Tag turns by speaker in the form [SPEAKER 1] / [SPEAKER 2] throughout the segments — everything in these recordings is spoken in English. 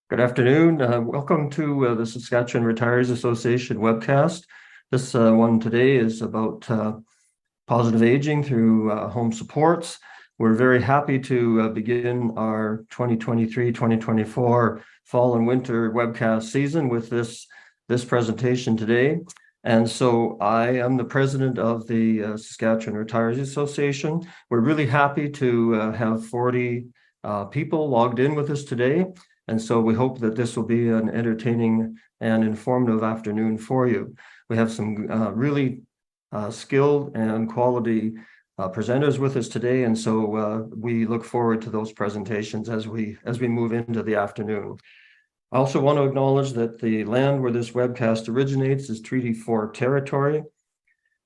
[SPEAKER 1] Good afternoon. Welcome to the Saskatchewan Retirees Association webcast. This one today is about positive aging through home supports. We're very happy to begin our 2023-2024 fall and winter webcast season with this presentation today. And so I am the president of the Saskatchewan Retirees Association. We're really happy to have 40 people logged in with us today. And so we hope that this will be an entertaining and informative afternoon for you. We have some really skilled and quality presenters with us today, and so we look forward to those presentations as we move into the afternoon. I also want to acknowledge that the land where this webcast originates is Treaty 4 territory,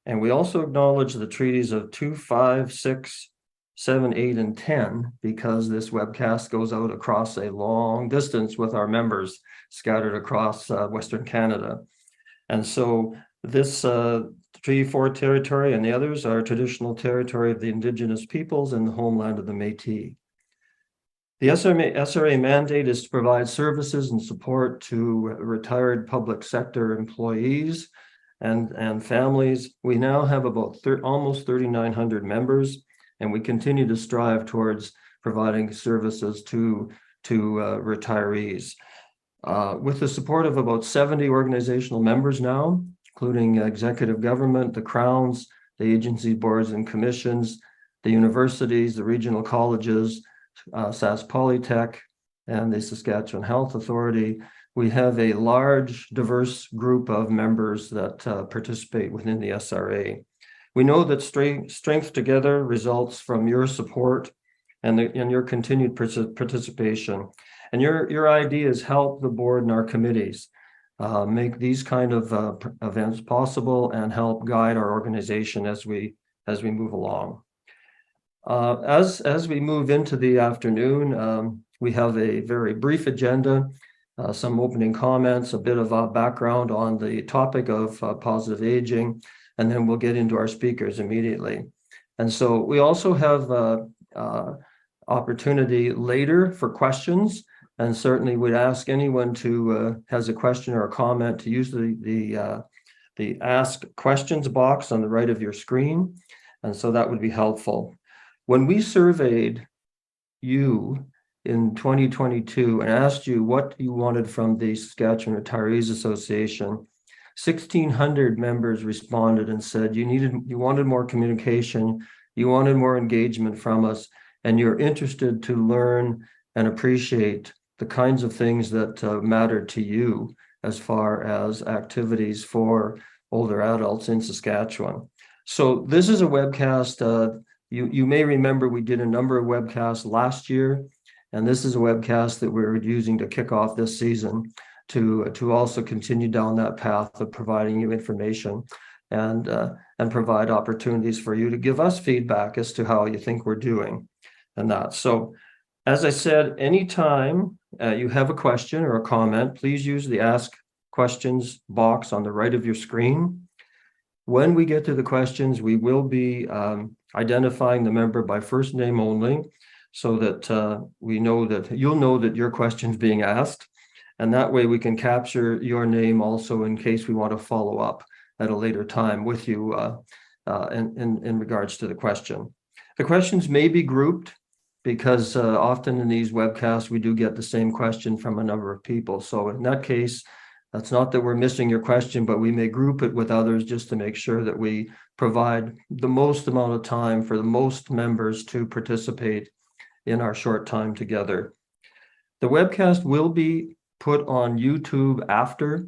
[SPEAKER 1] and we also acknowledge the treaties of 2, 5, 6, 7, 8, and 10, because this webcast goes out across a long distance with our members scattered across Western Canada. And so this Treaty 4 territory and the others are traditional territory of the Indigenous peoples and the homeland of the Métis. The SRA mandate is to provide services and support to retired public sector employees and families. We now have about almost 3,900 members, and we continue to strive towards providing services to retirees. With the support of about 70 organizational members now, including executive government, the Crowns, the agency boards and commissions, the universities, the regional colleges, Sask Polytech, and the Saskatchewan Health Authority, we have a large, diverse group of members that participate within the SRA. We know that strength together results from your support and your continued participation. And your ideas help the board and our committees make these kind of events possible and help guide our organization as we move along. As we move into the afternoon, we have a very brief agenda, some opening comments, a bit of a background on the topic of positive aging, and then we'll get into our speakers immediately. And so we also have opportunity later for questions, and certainly we'd ask anyone who has a question or a comment to use the ask questions box on the right of your screen, and so that would be helpful. When we surveyed you in 2022 and asked you what you wanted from the Saskatchewan Retirees Association, 1,600 members responded and said you wanted more communication, you wanted more engagement from us, and you're interested to learn and appreciate the kinds of things that matter to you as far as activities for older adults in Saskatchewan. So this is a webcast. You may remember we did a number of webcasts last year, and this is a webcast that we're using to kick off this season to also continue down that path of providing you information and provide opportunities for you to give us feedback as to how you think we're doing and that. So as I said, anytime you have a question or a comment, please use the ask questions box on the right of your screen. When we get to the questions, we will be identifying the member by first name only, so that we know that you'll know that your question's being asked. And that way we can capture your name also in case we want to follow up at a later time with you in regards to the question. The questions may be grouped because often in these webcasts, we do get the same question from a number of people. So in that case, that's not that we're missing your question, but we may group it with others just to make sure that we provide the most amount of time for the most members to participate in our short time together. The webcast will be put on YouTube after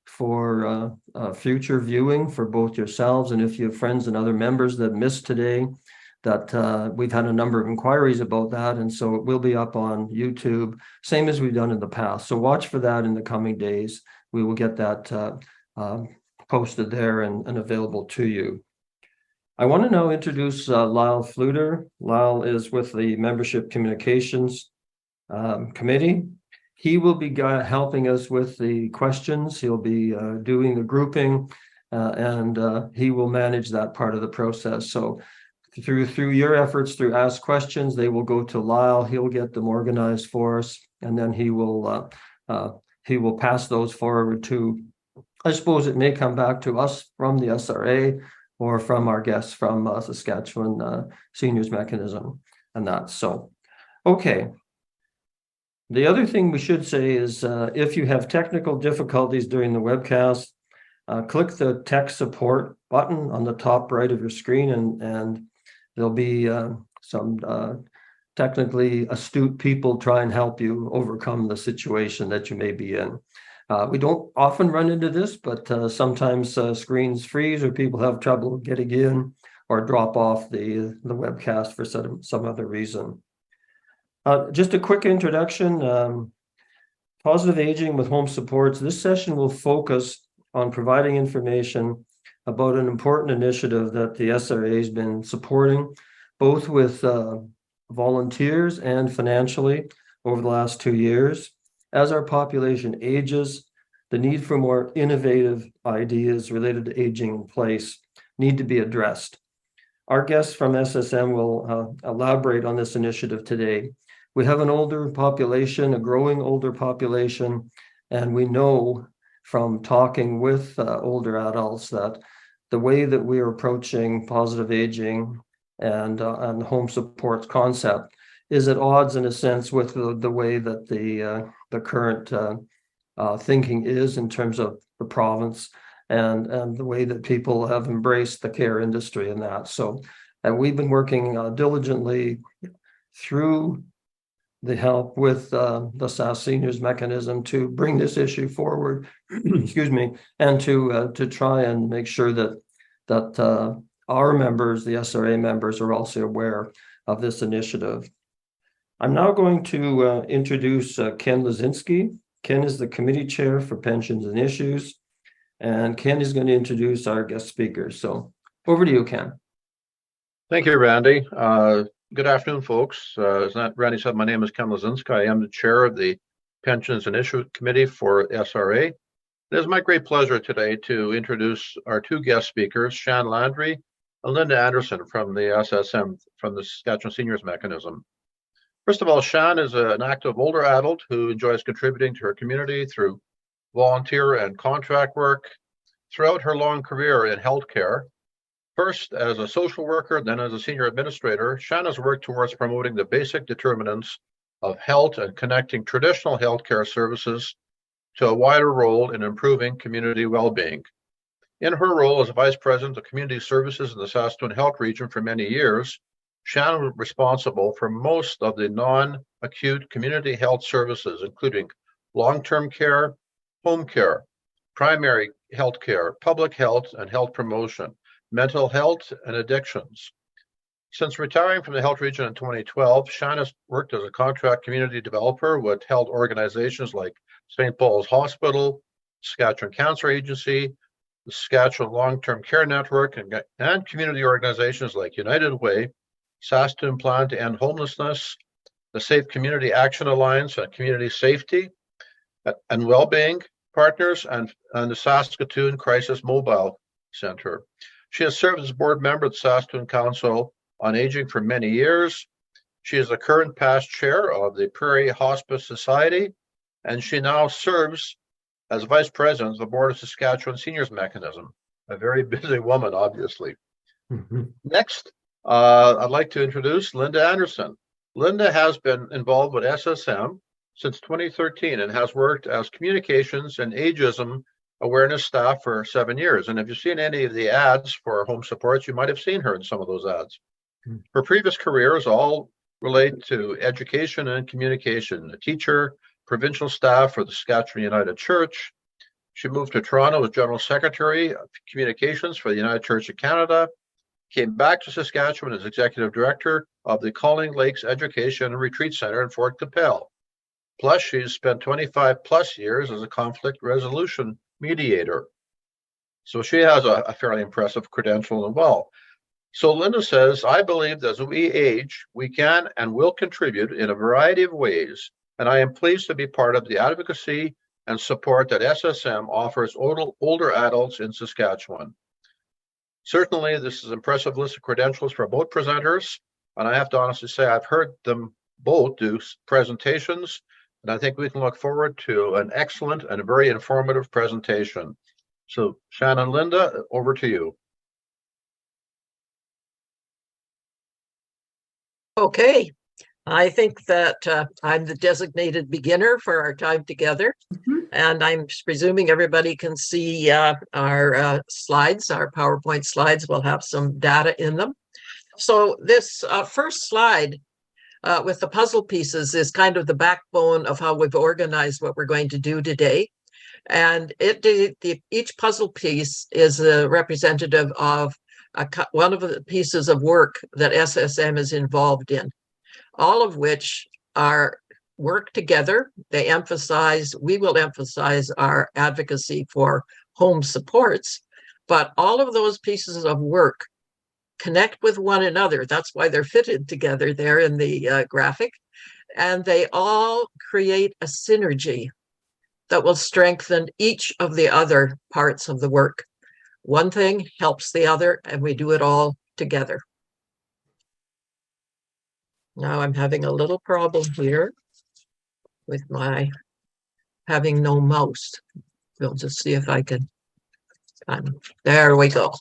[SPEAKER 1] for future viewing for both yourselves, and if you have friends and other members that missed today, that we've had a number of inquiries about that, and so it will be up on YouTube, same as we've done in the past. So watch for that in the coming days. We will get that posted there and available to you. I want to now introduce Lyle Fluter. Lyle is with the Membership Communications Committee. He will be helping us with the questions. He'll be doing the grouping and he will manage that part of the process. So through your efforts, through Ask Questions, they will go to Lyle. He'll get them organized for us, and then he will he will pass those forward to, I suppose it may come back to us from the SRA or from our guests from Saskatchewan Seniors Mechanism and that. So, okay. The other thing we should say is if you have technical difficulties during the webcast, click the tech support button on the top right of your screen, and there'll be some technically astute people try and help you overcome the situation that you may be in. We don't often run into this, but sometimes screens freeze or people have trouble getting in or drop off the webcast for some other reason. Just a quick introduction. Positive Aging with Home Supports. This session will focus on providing information about an important initiative that the SRA has been supporting, both with volunteers and financially over the last 2 years. As our population ages, the need for more innovative ideas related to aging in place need to be addressed. Our guests from SSM will elaborate on this initiative today. We have an older population, a growing older population, and we know from talking with older adults that the way that we are approaching positive aging and the home supports concept is at odds, in a sense, with the way that the current thinking is in terms of the province and the way that people have embraced the care industry and that. So, and we've been working diligently through the help with the SAS Seniors Mechanism to bring this issue forward, excuse me, and to try and make sure that our members, the SRA members, are also aware of this initiative. I'm now going to introduce Ken Lazinski. Ken is the committee chair for pensions and issues, and Ken is going to introduce our guest speakers. So over to you, Ken.
[SPEAKER 2] Thank you, Randy. Good afternoon, folks. As Randy said, my name is Ken Lazinski. I am the chair of the Pensions and Issues Committee for SRA. It is my great pleasure today to introduce our two guest speakers, Shan Landry and Linda Anderson from the SSM, from the Saskatchewan Seniors Mechanism. First of all, Shan is an active older adult who enjoys contributing to her community through volunteer and contract work. Throughout her long career in healthcare, first as a social worker, then as a senior administrator, Shan has worked towards promoting the basic determinants of health and connecting traditional healthcare services to a wider role in improving community well-being. In her role as Vice President of Community Services in the Saskatchewan Health Region for many years, Shan was responsible for most of the non-acute community health services, including long-term care, home care, primary health care, public health and health promotion, mental health, and addictions. Since retiring from the health region in 2012, Shan has worked as a contract community developer with health organizations like St. Paul's Hospital, Saskatchewan Cancer Agency, the Saskatchewan Long-Term Care Network, and community organizations like United Way, Saskatoon Plan to End Homelessness, the Safe Community Action Alliance and Community Safety and Wellbeing Partners, and the Saskatoon Crisis Mobile Center. She has served as board member of the Saskatoon Council on Aging for many years. She is the current past chair of the Prairie Hospice Society, and she now serves as vice president of the board of Saskatchewan Seniors Mechanism. A very busy woman, obviously. Next, I'd like to introduce Linda Anderson. Linda has been involved with SSM since 2013 and has worked as communications and ageism awareness staff for 7 years. And if you've seen any of the ads for home supports, you might have seen her in some of those ads. Her previous careers all relate to education and communication, a teacher, provincial staff for the Saskatchewan United Church. She moved to Toronto as General Secretary of Communications for the United Church of Canada, came back to Saskatchewan as Executive Director of the Calling Lakes Education and Retreat Center in Fort Capel. Plus, she's spent 25 plus years as a conflict resolution mediator. So she has a fairly impressive credential as well. So Linda says, I believe that as we age, we can and will contribute in a variety of ways, and I am pleased to be part of the advocacy and support that SSM offers older adults in Saskatchewan. Certainly, this is an impressive list of credentials for both presenters, and I have to honestly say I've heard them both do presentations And I think we can look forward to an excellent and a very informative presentation. So Shannon, Linda, over to you.
[SPEAKER 3] Okay, I think that I'm the designated beginner for our time together. And I'm presuming everybody can see our slides, our PowerPoint slides will have some data in them. So this first slide with the puzzle pieces is kind of the backbone of how we've organized what we're going to do today. And each puzzle piece is a representative of one of the pieces of work that SSM is involved in, all of which are work together. We will emphasize our advocacy for home supports, but all of those pieces of work connect with one another. That's why they're fitted together there in the graphic. And they all create a synergy that will strengthen each of the other parts of the work. One thing helps the other, and we do it all together. Now I'm having a little problem here with my having no mouse. We'll just see if I can. There we go.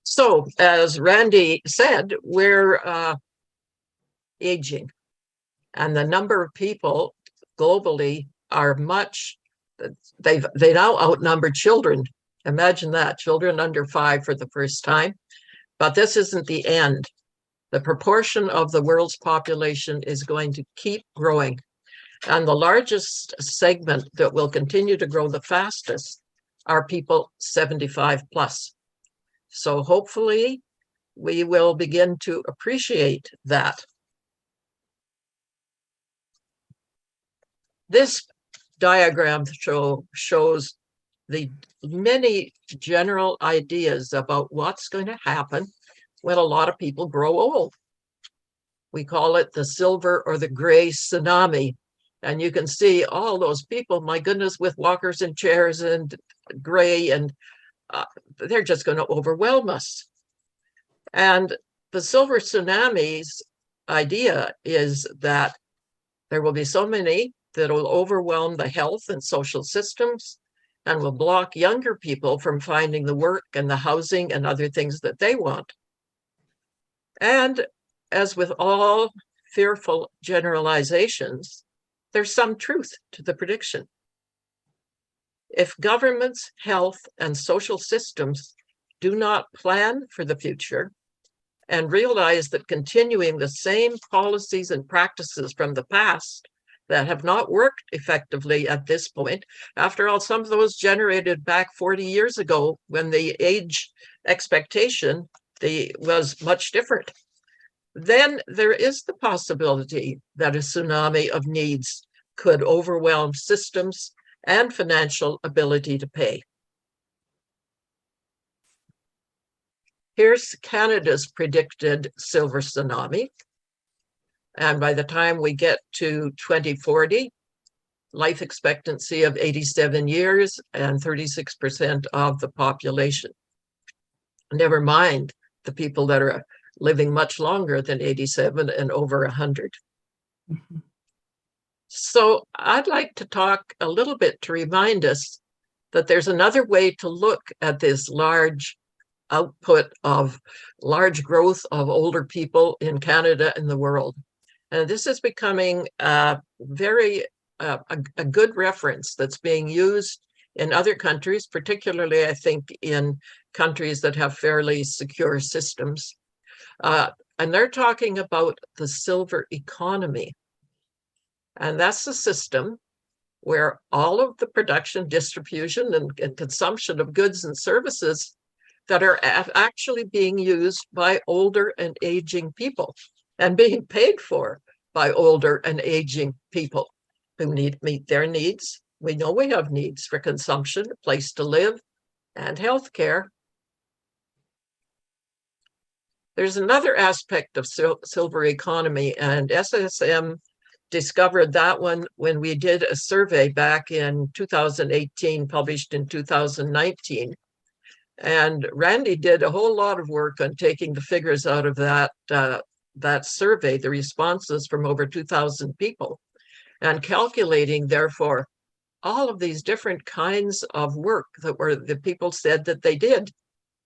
[SPEAKER 3] So as Randy said, we're aging, and the number of people globally are they now outnumber children. Imagine that, children under 5 for the first time. But this isn't the end. The proportion of the world's population is going to keep growing. And the largest segment that will continue to grow the fastest are people 75 plus. So hopefully we will begin to appreciate that. This diagram shows the many general ideas about what's going to happen when a lot of people grow old. We call it the silver or the gray tsunami. And you can see all those people, my goodness, with walkers and chairs and gray, and they're just going to overwhelm us. And the silver tsunami's idea is that there will be so many that will overwhelm the health and social systems and will block younger people from finding the work and the housing and other things that they want. And as with all fearful generalizations, there's some truth to the prediction. If governments, health, and social systems do not plan for the future and realize that continuing the same policies and practices from the past that have not worked effectively at this point, after all, some of those generated back 40 years ago when the age expectation was much different, then there is the possibility that a tsunami of needs could overwhelm systems and financial ability to pay. Here's Canada's predicted silver tsunami. And by the time we get to 2040, life expectancy of 87 years and 36% of the population. Never mind the people that are living much longer than 87 and over 100. Mm-hmm. So I'd like to talk a little bit to remind us that there's another way to look at this large output of large growth of older people in Canada and the world. And this is becoming a good reference that's being used in other countries, particularly, I think, in countries that have fairly secure systems. And they're talking about the silver economy. And that's the system where all of the production, distribution, and consumption of goods and services that are actually being used by older and aging people and being paid for by older and aging people who meet their needs. We know we have needs for consumption, a place to live, and healthcare. There's another aspect of silver economy, and SSM discovered that one when we did a survey back in 2018, published in 2019. And Randy did a whole lot of work on taking the figures out of that survey, the responses from over 2,000 people. and calculating, therefore, all of these different kinds of work that were the people said that they did,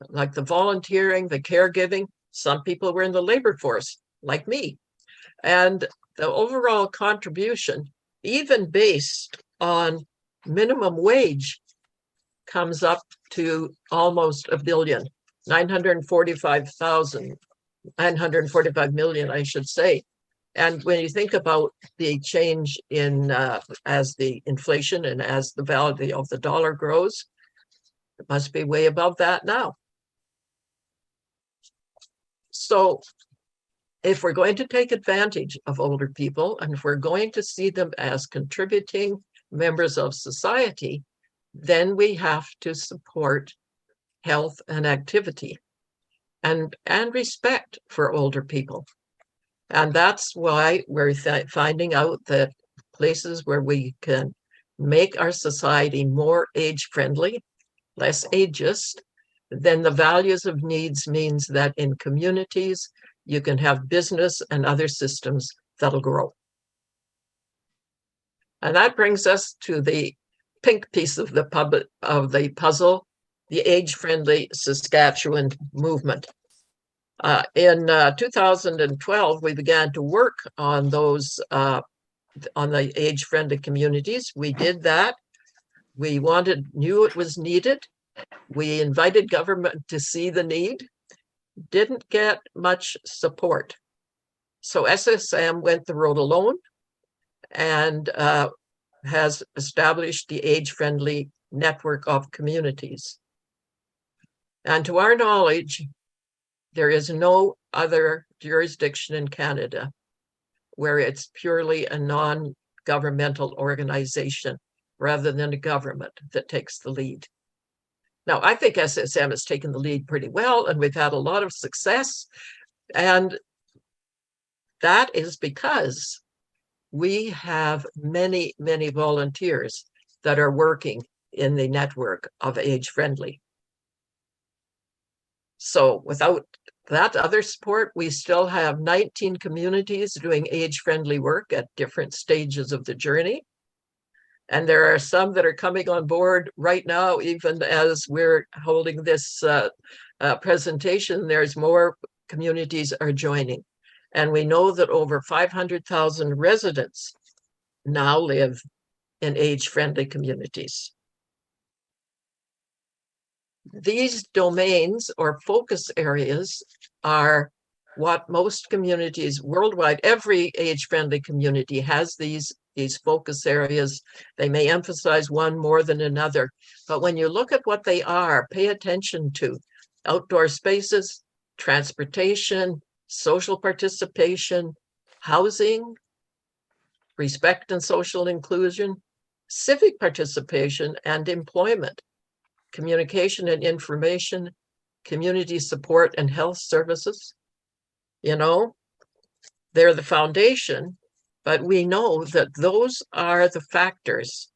[SPEAKER 3] like the volunteering, the caregiving. Some people were in the labor force, like me. And the overall contribution, even based on minimum wage, comes up to almost $1 billion, 945 million, I should say. And when you think about the change in as the inflation and as the value of the dollar grows, it must be way above that now. So if we're going to take advantage of older people, and if we're going to see them as contributing members of society, then we have to support health and activity and respect for older people. And that's why we're finding out that places where we can make our society more age-friendly, less ageist, then the values of needs means that in communities, you can have business and other systems that'll grow. And that brings us to the pink piece of the puzzle, the age-friendly Saskatchewan movement. In 2012, we began to work on those, on the age-friendly communities. We did that. We knew it was needed. We invited government to see the need. Didn't get much support. So SSM went the road alone and has established the age-friendly network of communities. And to our knowledge, there is no other jurisdiction in Canada where it's purely a non-governmental organization rather than a government that takes the lead. Now, I think SSM has taken the lead pretty well, and we've had a lot of success. And that is because we have many, many volunteers that are working in the network of age-friendly. So without that other support, we still have 19 communities doing age-friendly work at different stages of the journey. And there are some that are coming on board right now, even as we're holding this presentation, there's more communities are joining. And we know that over 500,000 residents now live in age-friendly communities. These domains or focus areas are what most communities worldwide, every age-friendly community has these focus areas. They may emphasize one more than another, but when you look at what they are, pay attention to outdoor spaces, transportation, social participation, housing, respect and social inclusion, civic participation and employment, communication and information, community support and health services. You know, they're the foundation, but we know that those are the factors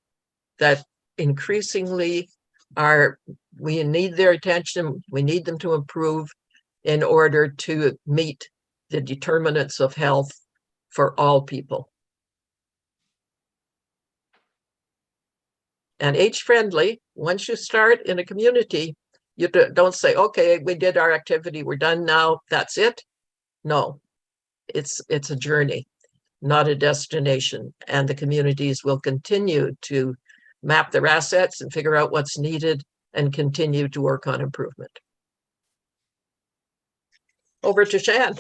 [SPEAKER 3] that increasingly we need their attention, we need them to improve in order to meet the determinants of health for all people. And age-friendly, once you start in a community, you don't say, okay, we did our activity, we're done now, that's it. No, it's a journey, not a destination. And the communities will continue to map their assets and figure out what's needed and continue to work on improvement. Over to Shan.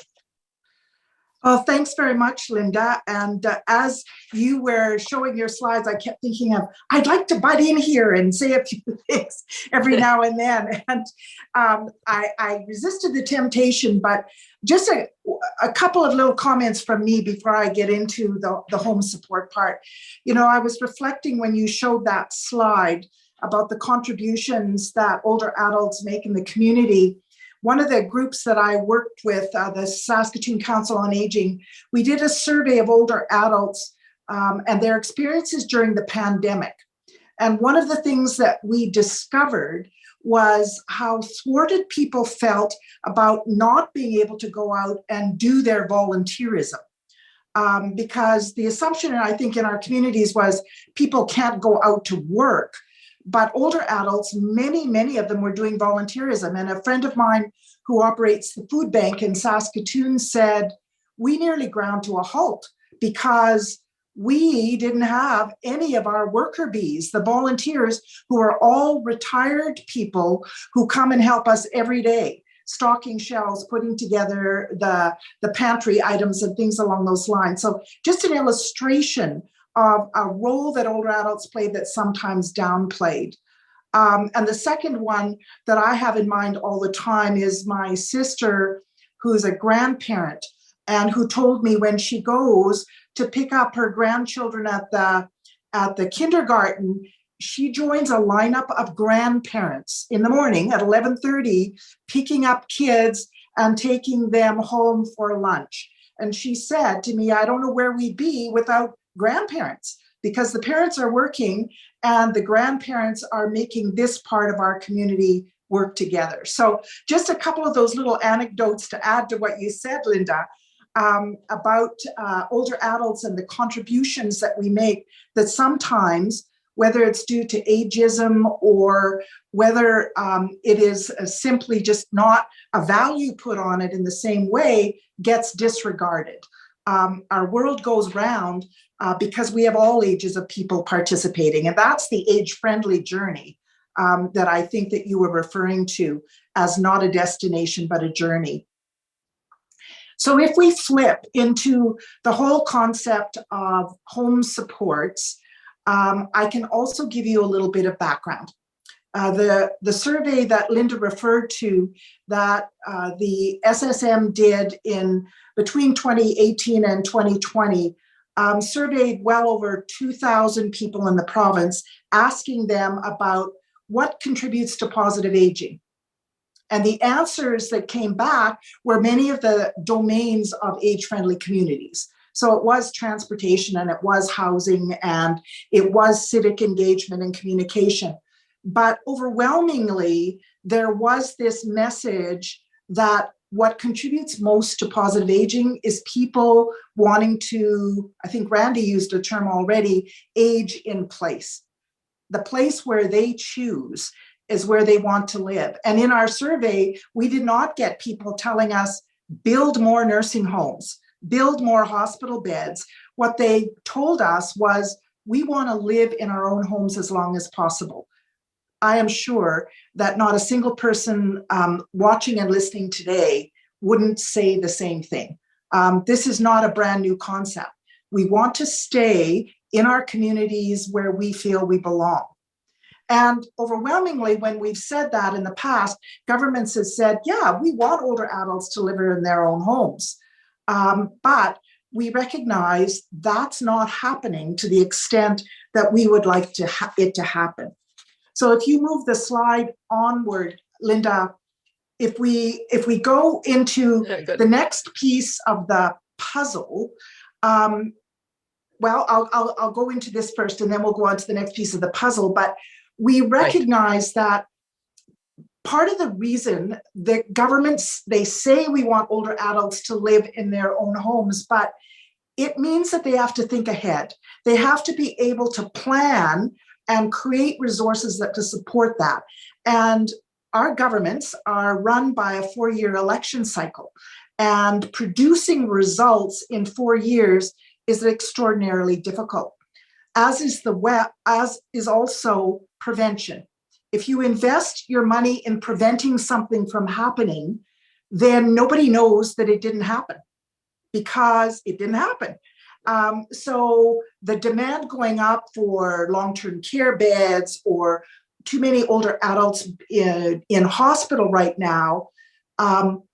[SPEAKER 4] Well, thanks very much, Linda. And as you were showing your slides, I kept thinking of, I'd like to butt in here and say a few things every now and then. And I resisted the temptation, but just a couple of little comments from me before I get into the home support part. You know, I was reflecting when you showed that slide about the contributions that older adults make in the community. One of the groups that I worked with, the Saskatchewan Council on Aging, we did a survey of older adults and their experiences during the pandemic. And one of the things that we discovered was how thwarted people felt about not being able to go out and do their volunteerism. because the assumption, I think, in our communities was people can't go out to work. But older adults, many of them were doing volunteerism. And a friend of mine who operates the food bank in Saskatoon said, we nearly ground to a halt because we didn't have any of our worker bees, the volunteers who are all retired people who come and help us every day, stocking shelves, putting together the pantry items and things along those lines. So just an illustration of a role that older adults played that's sometimes downplayed. And the second one that I have in mind all the time is my sister, who's a grandparent, and who told me when she goes to pick up her grandchildren at the kindergarten, she joins a lineup of grandparents in the morning at 11:30, picking up kids and taking them home for lunch. And she said to me, I don't know where we'd be without grandparents, because the parents are working and the grandparents are making this part of our community work together. So just a couple of those little anecdotes to add to what you said, Linda, about older adults and the contributions that we make, that sometimes, whether it's due to ageism or whether it is simply just not a value put on it in the same way, gets disregarded. Our world goes round because we have all ages of people participating, and that's the age-friendly journey that I think that you were referring to as not a destination, but a journey. So if we flip into the whole concept of home supports, I can also give you a little bit of background. The survey that Linda referred to that the SSM did in between 2018 and 2020 surveyed well over 2,000 people in the province, asking them about what contributes to positive aging. And the answers that came back were many of the domains of age-friendly communities. So it was transportation, and it was housing, and it was civic engagement and communication. But overwhelmingly, there was this message that what contributes most to positive aging is people wanting to, I think Randy used a term already, age in place. The place where they choose is where they want to live. And in our survey, we did not get people telling us, build more nursing homes, build more hospital beds. What they told us was, we want to live in our own homes as long as possible. I am sure that not a single person watching and listening today wouldn't say the same thing. This is not a brand new concept. We want to stay in our communities where we feel we belong. And overwhelmingly, when we've said that in the past, governments have said, yeah, we want older adults to live in their own homes. But we recognize that's not happening to the extent that we would like it to happen. So if you move the slide onward, Linda, if we go into the next piece of the puzzle, well, I'll go into this first, and then we'll go on to the next piece of the puzzle. But we recognize that part of the reason that governments, they say we want older adults to live in their own homes, but it means that they have to think ahead. They have to be able to plan and create resources to support that. And our governments are run by a 4-year election cycle, and producing results in 4 years is extraordinarily difficult, as is also prevention. If you invest your money in preventing something from happening, then nobody knows that it didn't happen, because it didn't happen. So the demand going up for long-term care beds, or too many older adults in hospital right now,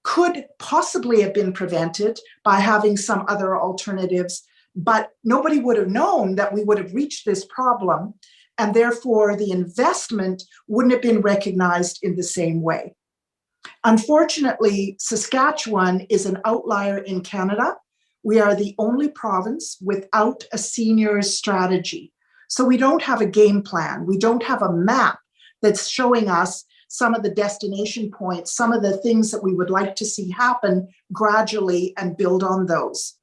[SPEAKER 4] could possibly have been prevented by having some other alternatives, but nobody would have known that we would have reached this problem, and therefore the investment wouldn't have been recognized in the same way. Unfortunately, Saskatchewan is an outlier in Canada. We are the only province without a seniors strategy. So we don't have a game plan. We don't have a map that's showing us some of the destination points, some of the things that we would like to see happen gradually, and build on those.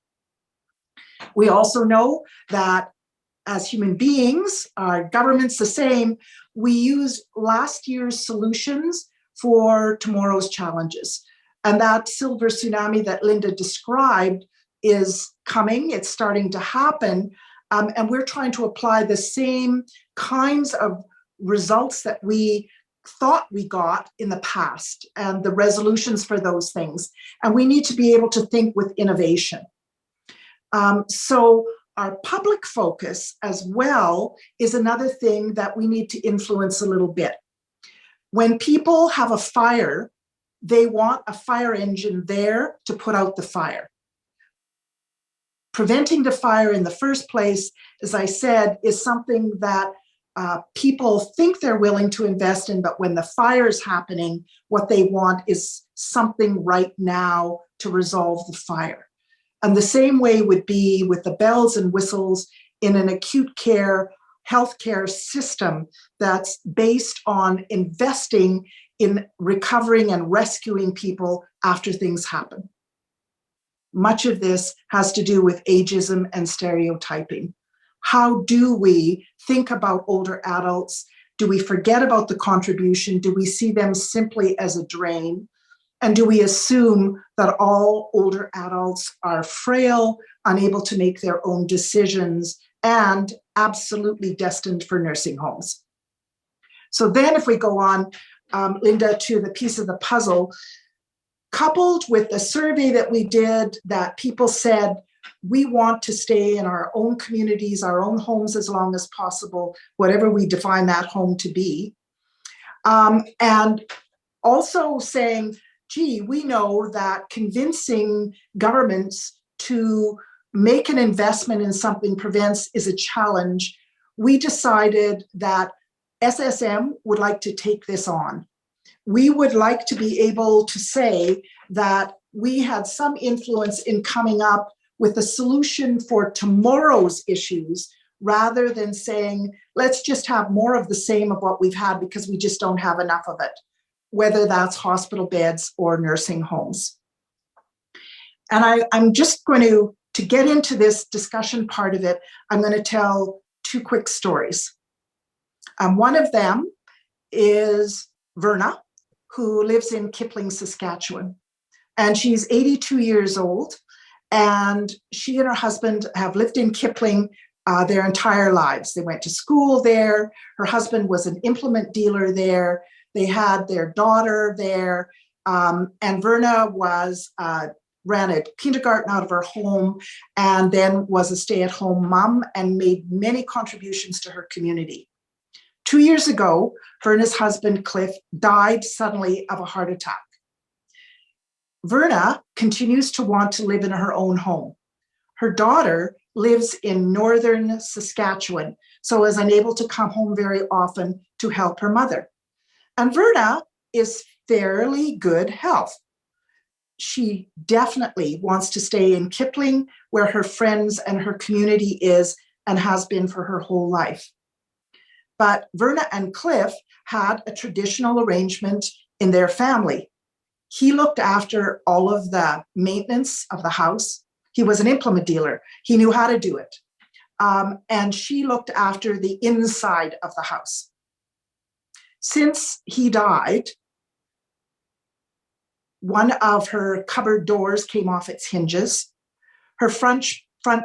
[SPEAKER 4] We also know that as human beings, our government's the same, we use last year's solutions for tomorrow's challenges. And that silver tsunami that Linda described is coming, it's starting to happen, and we're trying to apply the same kinds of results that we thought we got in the past and the resolutions for those things. And we need to be able to think with innovation. So our public focus as well is another thing that we need to influence a little bit. When people have a fire, they want a fire engine there to put out the fire. Preventing the fire in the first place, as I said, is something that people think they're willing to invest in, but when the fire is happening, what they want is something right now to resolve the fire. And the same way would be with the bells and whistles in an acute care healthcare system that's based on investing in recovering and rescuing people after things happen. Much of this has to do with ageism and stereotyping. How do we think about older adults? Do we forget about the contribution? Do we see them simply as a drain? And do we assume that all older adults are frail, unable to make their own decisions, and absolutely destined for nursing homes? So then if we go on, Linda, to the piece of the puzzle, coupled with the survey that we did that people said, we want to stay in our own communities, our own homes as long as possible, whatever we define that home to be. And also saying, gee, we know that convincing governments to make an investment in something prevents is a challenge. We decided that SSM would like to take this on. We would like to be able to say that we had some influence in coming up with a solution for tomorrow's issues, rather than saying, let's just have more of the same of what we've had because we just don't have enough of it, whether that's hospital beds or nursing homes. And I'm just going to get into this discussion part of it, I'm going to tell two quick stories. One of them is Verna, who lives in Kipling, Saskatchewan. And she's 82 years old. And she and her husband have lived in Kipling their entire lives. They went to school there. Her husband was an implement dealer there. They had their daughter there. And Verna ran a kindergarten out of her home and then was a stay-at-home mom and made many contributions to her community. 2 years ago, Verna's husband, Cliff, died suddenly of a heart attack. Verna continues to want to live in her own home. Her daughter lives in northern Saskatchewan, so is unable to come home very often to help her mother. And Verna is fairly good health. She definitely wants to stay in Kipling, where her friends and her community is and has been for her whole life. But Verna and Cliff had a traditional arrangement in their family. He looked after all of the maintenance of the house. He was an implement dealer. He knew how to do it. And she looked after the inside of the house. Since he died, one of her cupboard doors came off its hinges. Her front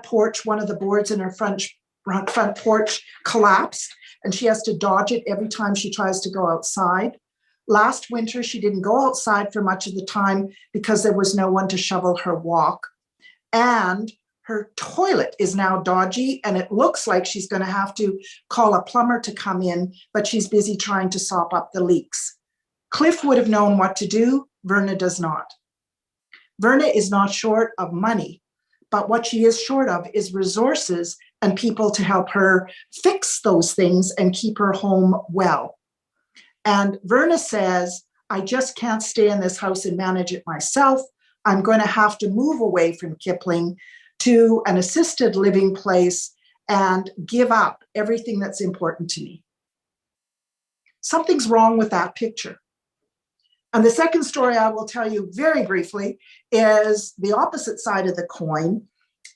[SPEAKER 4] porch, one of the boards in her front porch collapsed, and she has to dodge it every time she tries to go outside. Last winter, she didn't go outside for much of the time because there was no one to shovel her walk. And her toilet is now dodgy, and it looks like she's going to have to call a plumber to come in, but she's busy trying to sop up the leaks. Cliff would have known what to do. Verna does not. Verna is not short of money, but what she is short of is resources and people to help her fix those things and keep her home well. And Verna says, I just can't stay in this house and manage it myself. I'm going to have to move away from Kipling to an assisted living place and give up everything that's important to me. Something's wrong with that picture. And the second story I will tell you very briefly is the opposite side of the coin.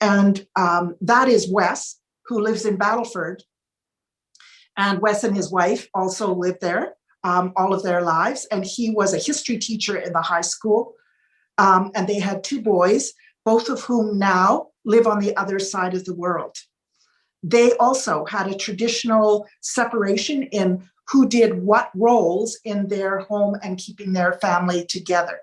[SPEAKER 4] And that is Wes, who lives in Battleford. And Wes and his wife also lived there all of their lives. And he was a history teacher in the high school. And they had 2 boys, both of whom now live on the other side of the world. They also had a traditional separation in who did what roles in their home and keeping their family together.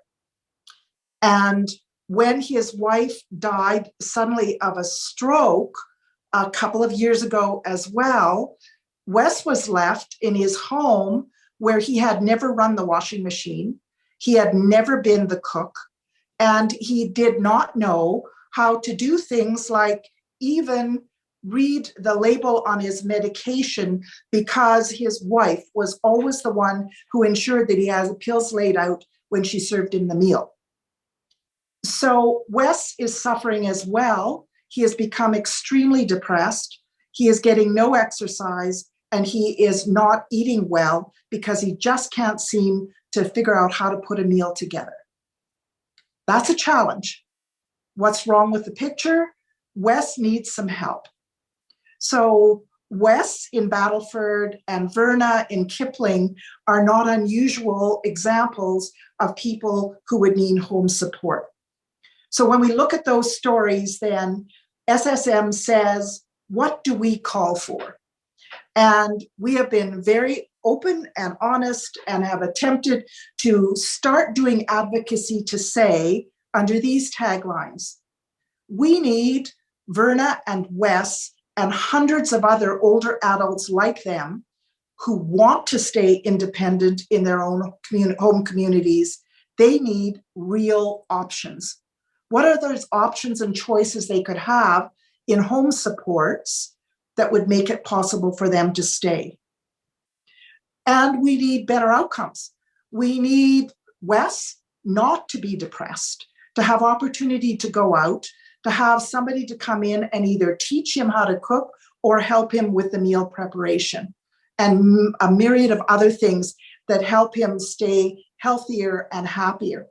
[SPEAKER 4] And when his wife died suddenly of a stroke a couple of years ago as well, Wes was left in his home where he had never run the washing machine. He had never been the cook, and he did not know how to do things like even read the label on his medication, because his wife was always the one who ensured that he has the pills laid out when she served him the meal. So Wes is suffering as well. He has become extremely depressed. He is getting no exercise, and he is not eating well because he just can't seem to figure out how to put a meal together. That's a challenge. What's wrong with the picture? Wes needs some help. So Wes in Battleford and Verna in Kipling are not unusual examples of people who would need home support. So when we look at those stories, then SSM says, what do we call for? And we have been very open and honest and have attempted to start doing advocacy to say, under these taglines, we need Verna and Wes and hundreds of other older adults like them who want to stay independent in their own home communities. They need real options. What are those options and choices they could have in home supports that would make it possible for them to stay? And we need better outcomes. We need Wes not to be depressed, to have opportunity to go out, to have somebody to come in and either teach him how to cook or help him with the meal preparation, and a myriad of other things that help him stay healthier and happier.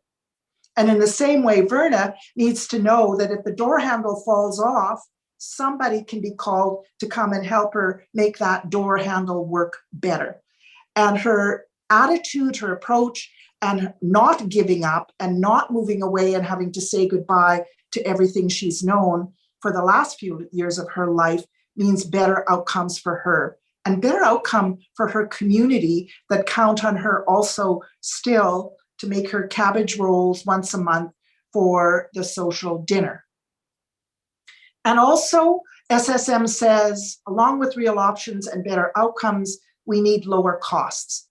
[SPEAKER 4] And in the same way, Verna needs to know that if the door handle falls off, somebody can be called to come and help her make that door handle work better. And her attitude, her approach, and not giving up and not moving away and having to say goodbye to everything she's known for the last few years of her life means better outcomes for her, and better outcome for her community that count on her also still to make her cabbage rolls once a month for the social dinner. And also, SSM says, along with real options and better outcomes, we need lower costs.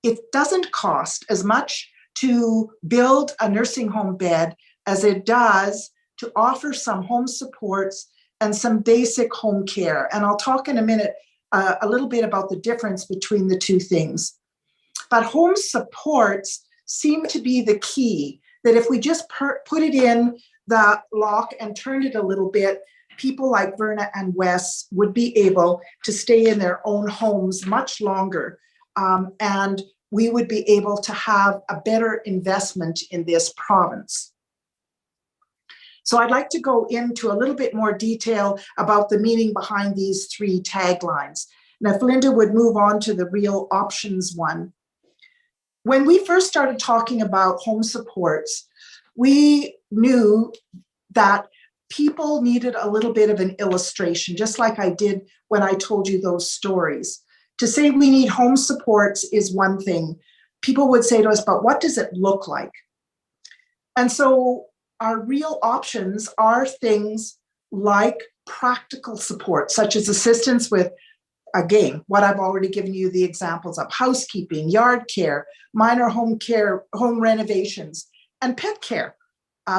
[SPEAKER 4] It doesn't cost as much to build a nursing home bed as it does to offer some home supports and some basic home care. And I'll talk in a minute a little bit about the difference between the two things. But home supports seem to be the key, that if we just put it in the lock and turned it a little bit, people like Verna and Wes would be able to stay in their own homes much longer. And we would be able to have a better investment in this province. So I'd like to go into a little bit more detail about the meaning behind these 3 taglines. Now, if Linda would move on to the real options one. When we first started talking about home supports, we knew that people needed a little bit of an illustration, just like I did when I told you those stories. To say we need home supports is one thing. People would say to us, but what does it look like? And so our real options are things like practical support, such as assistance with, again, what I've already given you the examples of: housekeeping, yard care, minor home care, home renovations, and pet care.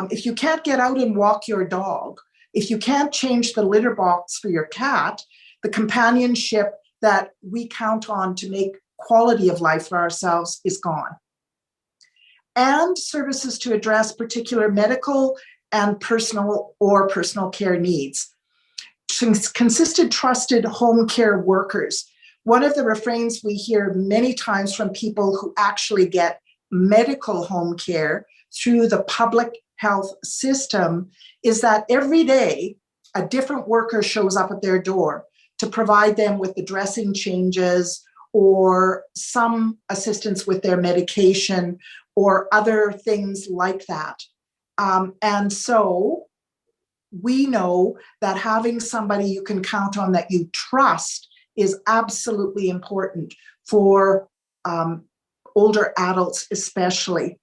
[SPEAKER 4] If you can't get out and walk your dog, if you can't change the litter box for your cat, the companionship that we count on to make quality of life for ourselves is gone. And services to address particular medical and personal care needs. Consistent, trusted home care workers. One of the refrains we hear many times from people who actually get medical home care through the public health system is that every day a different worker shows up at their door to provide them with the dressing changes or some assistance with their medication or other things like that. And so we know that having somebody you can count on that you trust is absolutely important for older adults especially.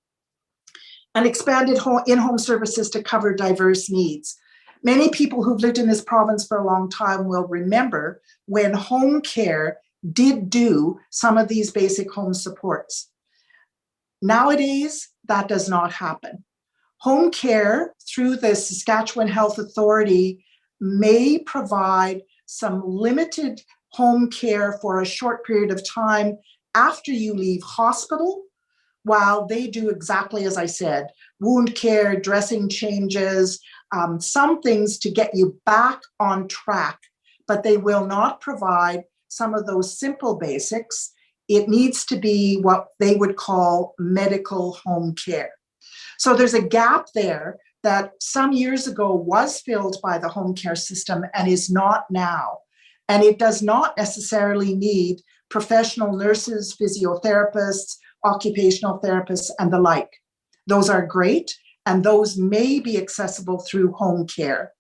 [SPEAKER 4] And expanded in-home services to cover diverse needs. Many people who've lived in this province for a long time will remember when home care did do some of these basic home supports. Nowadays, that does not happen. Home care through the Saskatchewan Health Authority may provide some limited home care for a short period of time after you leave hospital, while they do exactly as I said, wound care, dressing changes, some things to get you back on track, but they will not provide some of those simple basics. It needs to be what they would call medical home care. So there's a gap there that some years ago was filled by the home care system and is not now. And it does not necessarily need professional nurses, physiotherapists, occupational therapists, and the like. Those are great, and those may be accessible through home care.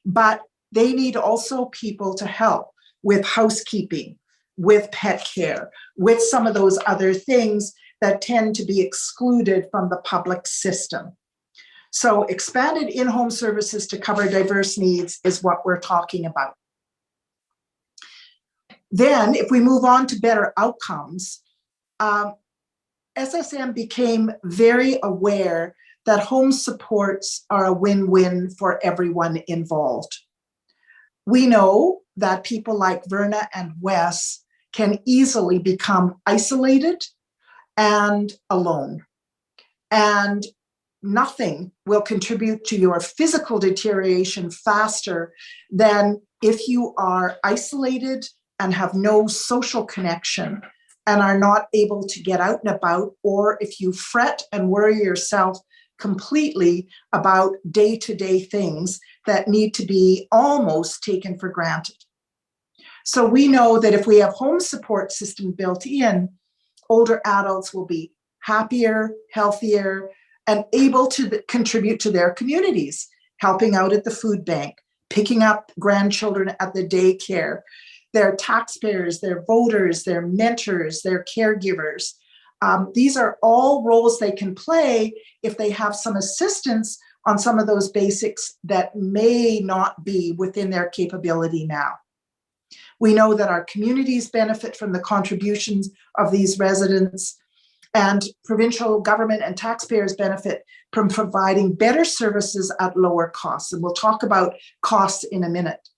[SPEAKER 4] But they need also people to help with housekeeping, with pet care, with some of those other things that tend to be excluded from the public system. So expanded in-home services to cover diverse needs is what we're talking about. Then, if we move on to better outcomes, SSM became very aware that home supports are a win-win for everyone involved. We know that people like Verna and Wes can easily become isolated and alone. And nothing will contribute to your physical deterioration faster than if you are isolated and have no social connection and are not able to get out and about, or if you fret and worry yourself completely about day-to-day things that need to be almost taken for granted. So we know that if we have home support system built in, older adults will be happier, healthier, and able to contribute to their communities, helping out at the food bank, picking up grandchildren at the daycare. They're taxpayers, they're voters, they're mentors, they're caregivers. These are all roles they can play if they have some assistance on some of those basics that may not be within their capability now. We know that our communities benefit from the contributions of these residents, and provincial government and taxpayers benefit from providing better services at lower costs. And we'll talk about costs in a minute.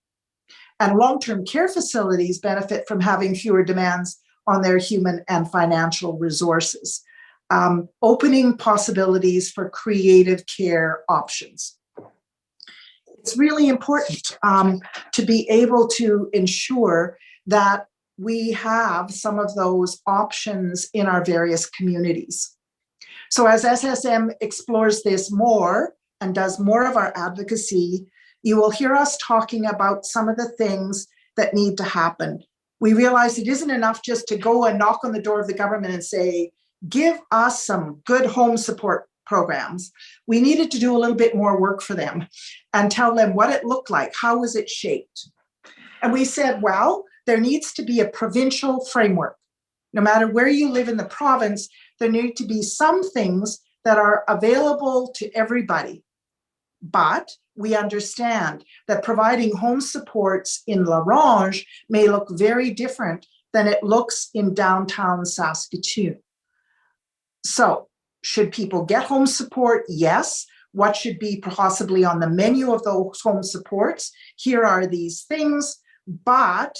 [SPEAKER 4] And long-term care facilities benefit from having fewer demands on their human and financial resources, opening possibilities for creative care options. It's really important to be able to ensure that we have some of those options in our various communities. So as SSM explores this more and does more of our advocacy, you will hear us talking about some of the things that need to happen. We realize it isn't enough just to go and knock on the door of the government and say, give us some good home support programs. We needed to do a little bit more work for them and tell them what it looked like, how was it shaped. And we said, well, there needs to be a provincial framework. No matter where you live in the province, there need to be some things that are available to everybody. But we understand that providing home supports in La Ronge may look very different than it looks in downtown Saskatoon. So, should people get home support? Yes. What should be possibly on the menu of those home supports? Here are these things, but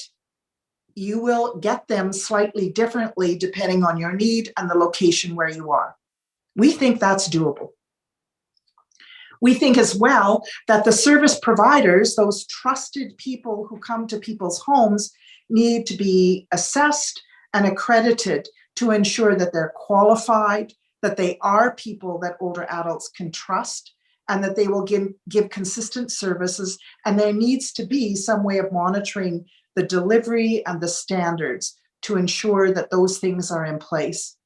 [SPEAKER 4] you will get them slightly differently depending on your need and the location where you are. We think that's doable. We think as well that the service providers, those trusted people who come to people's homes, need to be assessed and accredited to ensure that they're qualified, that they are people that older adults can trust, and that they will give consistent services, and there needs to be some way of monitoring the delivery and the standards to ensure that those things are in place.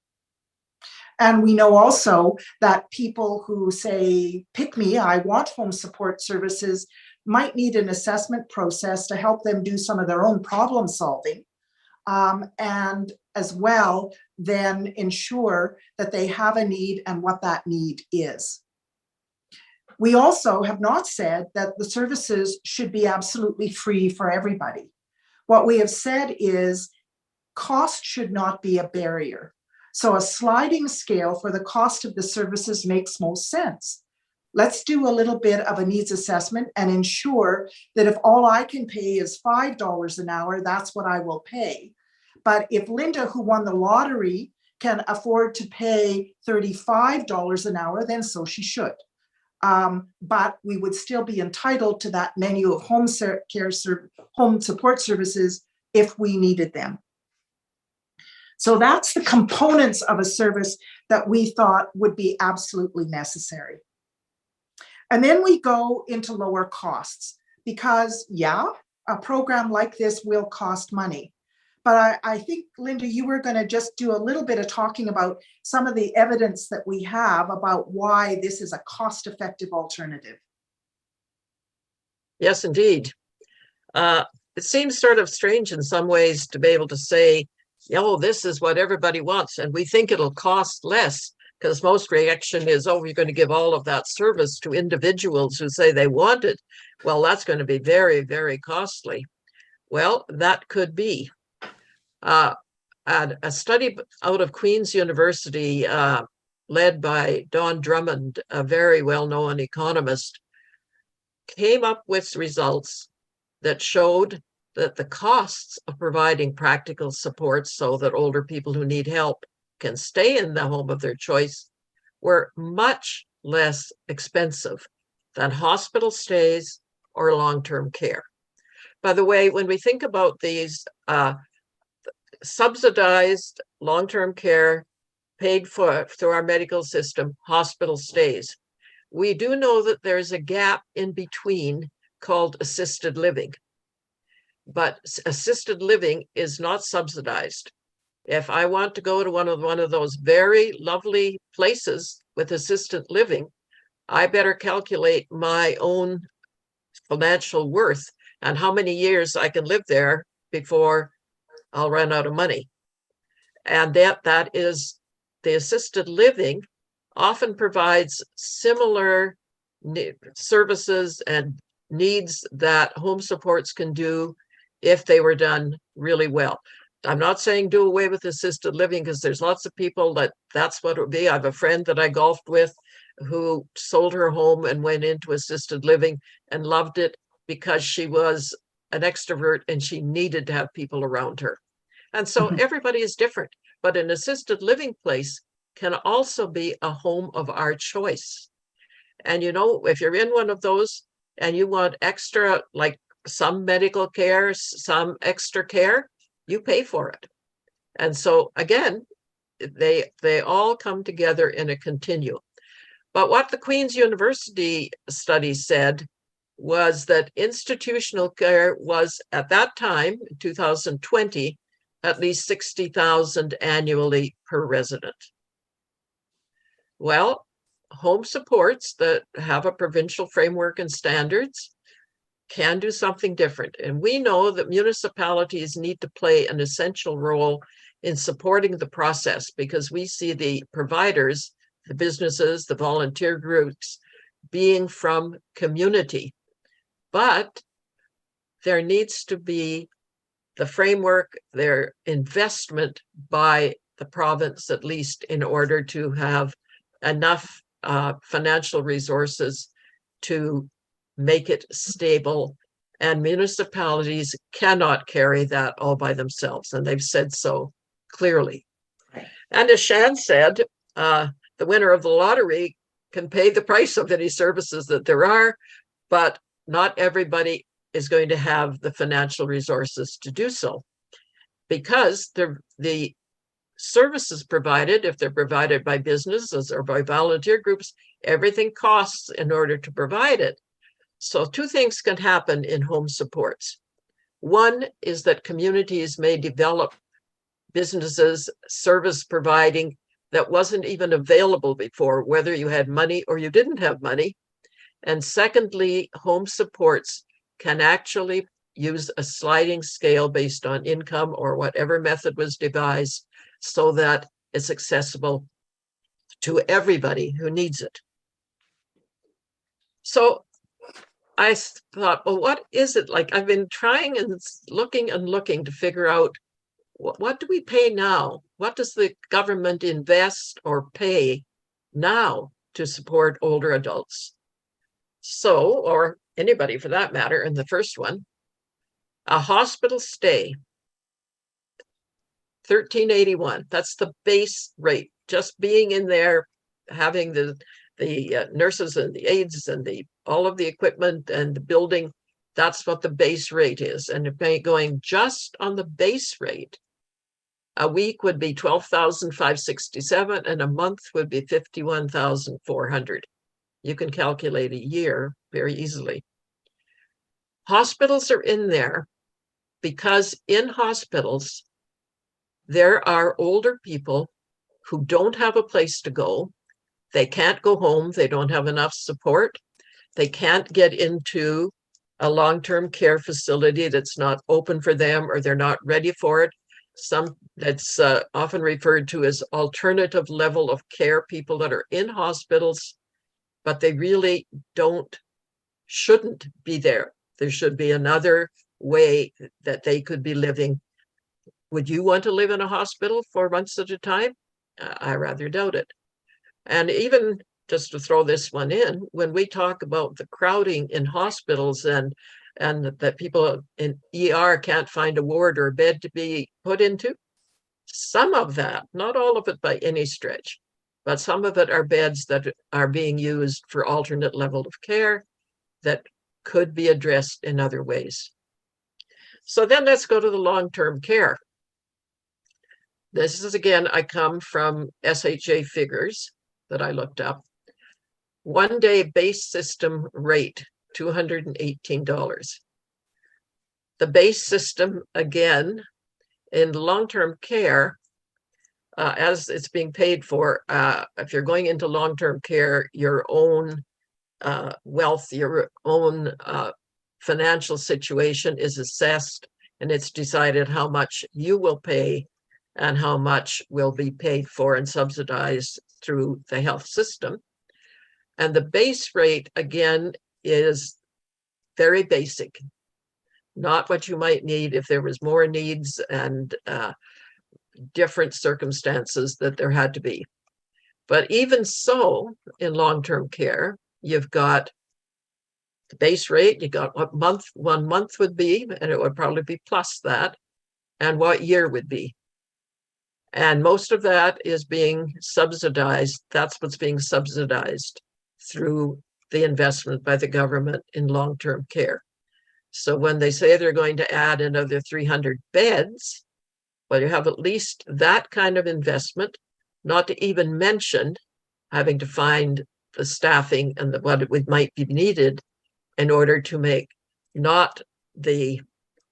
[SPEAKER 4] And we know also that people who say, pick me, I want home support services, might need an assessment process to help them do some of their own problem solving. And as well, then ensure that they have a need and what that need is. We also have not said that the services should be absolutely free for everybody. What we have said is cost should not be a barrier. So a sliding scale for the cost of the services makes most sense. Let's do a little bit of a needs assessment and ensure that if all I can pay is $5 an hour, that's what I will pay. But if Linda, who won the lottery, can afford to pay $35 an hour, then so she should. But we would still be entitled to that menu of home support services if we needed them. So that's the components of a service that we thought would be absolutely necessary. And then we go into lower costs because, yeah, a program like this will cost money. But I think, Linda, you were going to just do a little bit of talking about some of the evidence that we have about why this is a cost-effective alternative.
[SPEAKER 3] Yes, indeed. It seems sort of strange in some ways to be able to say, oh, this is what everybody wants, and we think it'll cost less, because most reaction is, oh, you're going to give all of that service to individuals who say they want it. Well, that's going to be very, very costly. Well, that could be. A study out of Queen's University, led by Don Drummond, a very well-known economist, came up with results that showed that the costs of providing practical support so that older people who need help can stay in the home of their choice were much less expensive than hospital stays or long-term care. By the way, when we think about these subsidized long-term care paid for through our medical system, hospital stays, we do know that there's a gap in between called assisted living. But assisted living is not subsidized. If I want to go to one of those very lovely places with assisted living, I better calculate my own financial worth and how many years I can live there before I'll run out of money. And that is the assisted living often provides similar services and needs that home supports can do if they were done really well. I'm not saying do away with assisted living, because there's lots of people that's what it would be. I have a friend that I golfed with who sold her home and went into assisted living and loved it because she was an extrovert and she needed to have people around her. And so everybody is different, but an assisted living place can also be a home of our choice. And you know, if you're in one of those and you want extra, like some medical care, some extra care, you pay for it. And so again, they all come together in a continuum. But what the Queen's University study said was that institutional care was at that time, 2020, at least $60,000 annually per resident. Well, home supports that have a provincial framework and standards can do something different. And we know that municipalities need to play an essential role in supporting the process, because we see the providers, the businesses, the volunteer groups being from community. But there needs to be the framework, their investment by the province, at least, in order to have enough financial resources to make it stable. And municipalities cannot carry that all by themselves, and they've said so clearly. And as Shan said, the winner of the lottery can pay the price of any services that there are, but not everybody is going to have the financial resources to do so, because the services provided, if they're provided by businesses or by volunteer groups, everything costs in order to provide it. So two things can happen in home supports. One is that communities may develop businesses, service providing that wasn't even available before, whether you had money or you didn't have money. And secondly, home supports can actually use a sliding scale based on income or whatever method was devised so that it's accessible to everybody who needs it. So I thought, well, what is it like? I've been trying and looking to figure out what do we pay now? What does the government invest or pay now to support older adults? So, or anybody for that matter, in the first one, a hospital stay, $13.81. That's the base rate. Just being in there, having the nurses and the aides and all of the equipment and the building, that's what the base rate is. And if going just on the base rate, a week would be $12,567 and a month would be $51,400. You can calculate a year very easily. Hospitals are in there because in hospitals, there are older people who don't have a place to go. They can't go home. They don't have enough support. They can't get into a long-term care facility that's not open for them or they're not ready for it. That's often referred to as alternative level of care, people that are in hospitals, but they really shouldn't be there. There should be another way that they could be living. Would you want to live in a hospital for months at a time? I rather doubt it. And even just to throw this one in, when we talk about the crowding in hospitals and that people in ER can't find a ward or a bed to be put into, some of that, not all of it by any stretch, but some of it are beds that are being used for alternate level of care that could be addressed in other ways. So then let's go to the long-term care. This is, again, I come from SHA figures that I looked up. 1 day base system rate, $218. The base system, again, in long-term care, as it's being paid for, if you're going into long-term care, your own wealth, your own financial situation is assessed, and it's decided how much you will pay and how much will be paid for and subsidized through the health system. And the base rate, again, is very basic, not what you might need if there was more needs and different circumstances that there had to be. But even so, in long-term care, you've got the base rate, you got what 1 month would be, and it would probably be plus that, and what year would be. And most of that is being subsidized. That's what's being subsidized through the investment by the government in long-term care. So when they say they're going to add another 300 beds, well, you have at least that kind of investment, not to even mention having to find the staffing and what it might be needed in order to make not the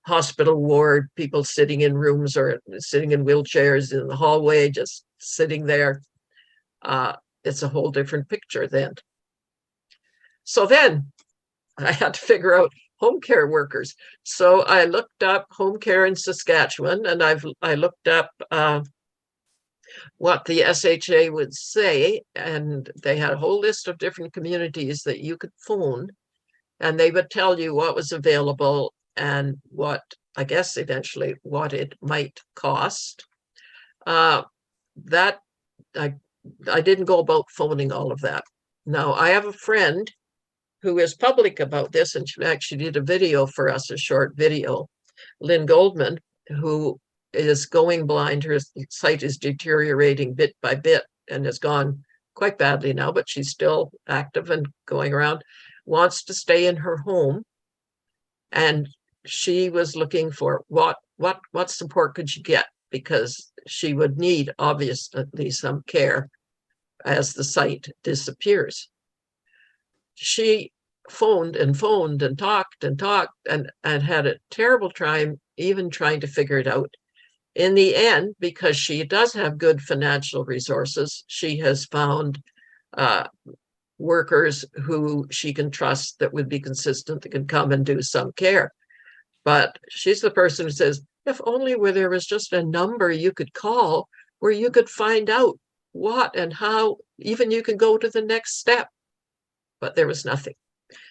[SPEAKER 3] hospital ward, people sitting in rooms or sitting in wheelchairs in the hallway, just sitting there. It's a whole different picture then. So then I had to figure out home care workers. So I looked up home care in Saskatchewan, and I looked up what the SHA would say, and they had a whole list of different communities that you could phone, and they would tell you what was available and what, I guess, eventually what it might cost. That I didn't go about phoning all of that. Now, I have a friend who is public about this, and she actually did a video for us, a short video, Lynn Goldman, who is going blind. Her sight is deteriorating bit by bit and has gone quite badly now, but she's still active and going around, wants to stay in her home. And she was looking for what support could she get? because she would need obviously some care as the sight disappears. She phoned and phoned and talked and had a terrible time even trying to figure it out. In the end, because she does have good financial resources, she has found workers who she can trust that would be consistent, that can come and do some care. But she's the person who says, if only where there was just a number you could call where you could find out what and how, even you can go to the next step. But there was nothing.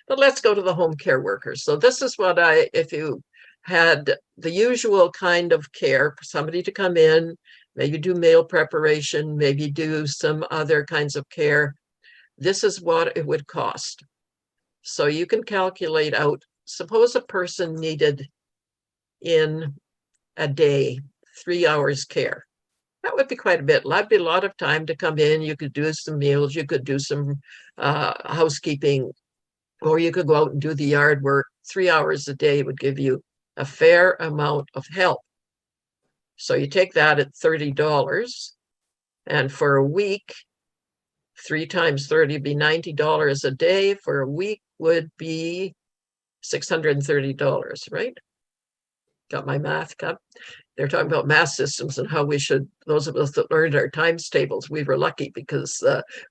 [SPEAKER 3] But let's go to the home care workers. So this is what if you had the usual kind of care for somebody to come in, maybe do meal preparation, maybe do some other kinds of care, this is what it would cost. So you can calculate out, suppose a person needed in a day 3 hours care. That would be quite a bit. That'd be a lot of time to come in. You could do some meals, you could do some housekeeping, or you could go out and do the yard work. 3 hours a day would give you a fair amount of help. So you take that at $30, and for a week, 3 times 30 would be $90 a day. For a week would be $630, right? Got my math cut. They're talking about math systems and how we should, those of us that learned our times tables, we were lucky because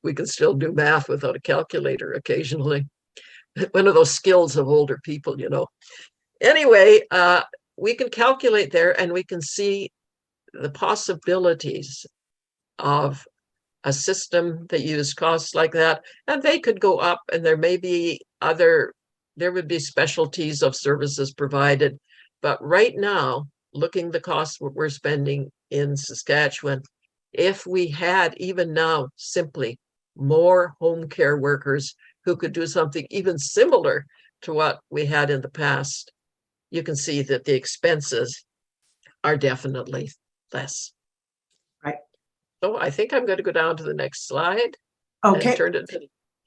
[SPEAKER 3] we can still do math without a calculator occasionally. One of those skills of older people, you know. Anyway, we can calculate there and we can see the possibilities of a system that uses costs like that. And they could go up, and there may be there would be specialties of services provided. But right now, looking the costs we're spending in Saskatchewan, if we had even now simply more home care workers who could do something even similar to what we had in the past, you can see that the expenses are definitely less.
[SPEAKER 4] Right.
[SPEAKER 3] So I think I'm going to go down to the next slide.
[SPEAKER 4] Okay.
[SPEAKER 3] And turn it to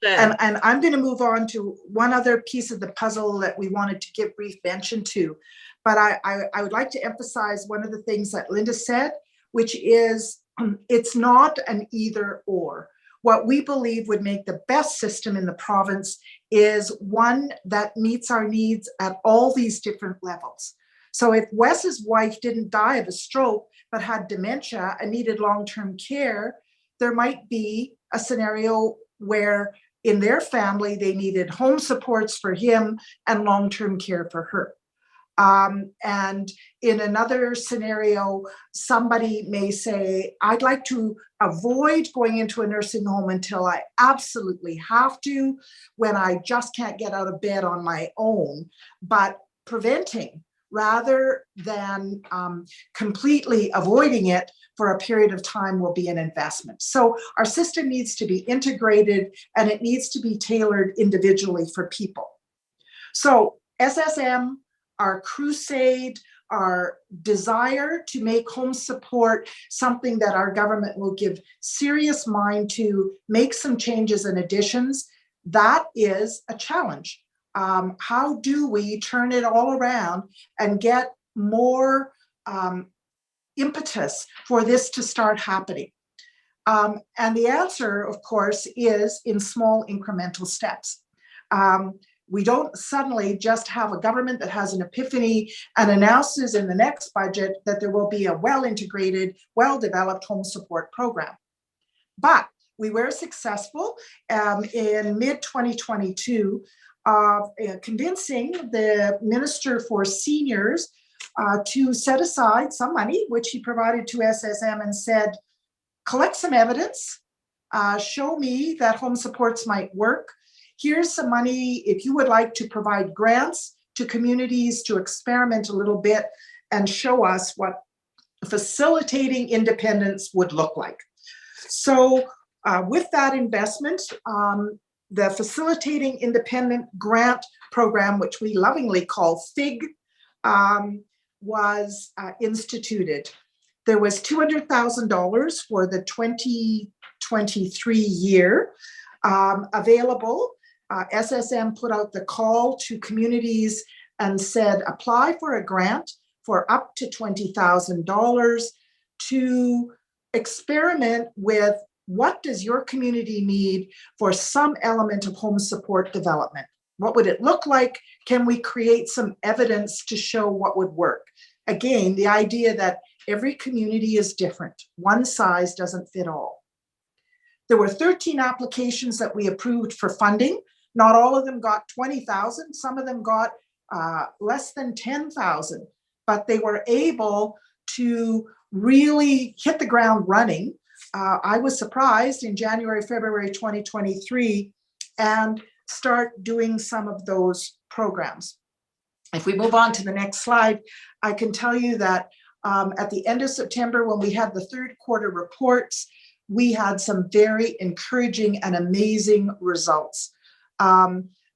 [SPEAKER 4] and I'm going to move on to one other piece of the puzzle that we wanted to give brief mention to. But I would like to emphasize one of the things that Linda said, which is it's not an either or. What we believe would make the best system in the province is one that meets our needs at all these different levels. So if Wes's wife didn't die of a stroke, but had dementia and needed long-term care, there might be a scenario where in their family, they needed home supports for him and long-term care for her. And in another scenario, somebody may say, I'd like to avoid going into a nursing home until I absolutely have to, when I just can't get out of bed on my own, but preventing rather than completely avoiding it for a period of time will be an investment. So our system needs to be integrated and it needs to be tailored individually for people. So SSM, our crusade, our desire to make home support something that our government will give serious mind to, make some changes and additions, that is a challenge. How do we turn it all around and get more impetus for this to start happening? And the answer, of course, is in small incremental steps. We don't suddenly just have a government that has an epiphany and announces in the next budget that there will be a well-integrated, well-developed home support program. But we were successful in mid-2022 of convincing the Minister for Seniors to set aside some money, which he provided to SSM and said, collect some evidence, show me that home supports might work. Here's some money if you would like to provide grants to communities to experiment a little bit and show us what facilitating independence would look like. So with that investment, the Facilitating Independent Grant Program, which we lovingly call FIG, was instituted. There was $200,000 for the 2023 year available. SSM put out the call to communities and said, apply for a grant for up to $20,000. to experiment with what does your community need for some element of home support development? What would it look like? Can we create some evidence to show what would work? Again, the idea that every community is different. One size doesn't fit all. There were 13 applications that we approved for funding. Not all of them got 20,000. Some of them got less than 10,000, but they were able to really hit the ground running. I was surprised in January, February 2023, and start doing some of those programs. If we move on to the next slide, I can tell you that at the end of September, when we had the third quarter reports, we had some very encouraging and amazing results.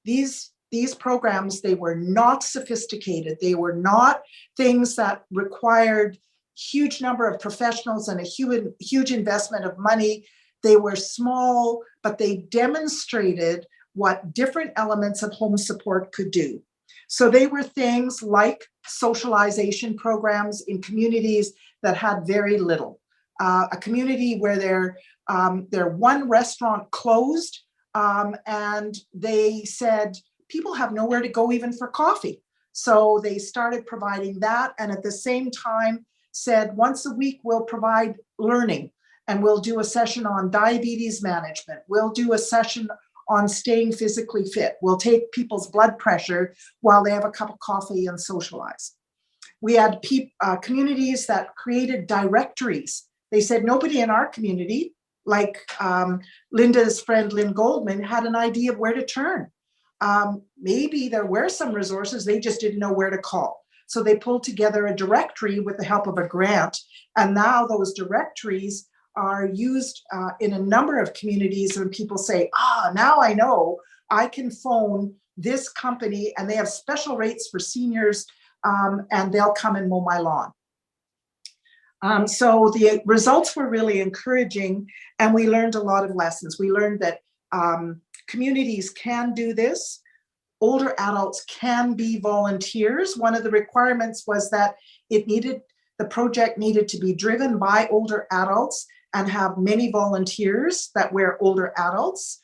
[SPEAKER 4] These programs, they were not sophisticated. They were not things that required huge number of professionals and a huge investment of money. They were small, but they demonstrated what different elements of home support could do. So they were things like socialization programs in communities that had very little. A community where their one restaurant closed, and they said people have nowhere to go even for coffee. So they started providing that, and at the same time said once a week we'll provide learning, and we'll do a session on diabetes management. We'll do a session on staying physically fit. We'll take people's blood pressure while they have a cup of coffee and socialize. We had communities that created directories. They said nobody in our community, like Linda's friend Lynn Goldman, had an idea of where to turn. Maybe there were some resources, they just didn't know where to call. So they pulled together a directory with the help of a grant, and now those directories are used in a number of communities, and people say, now I know I can phone this company and they have special rates for seniors, and they'll come and mow my lawn. So the results were really encouraging, and we learned a lot of lessons. We learned that communities can do this. Older adults can be volunteers. One of the requirements was that the project needed to be driven by older adults and have many volunteers that were older adults.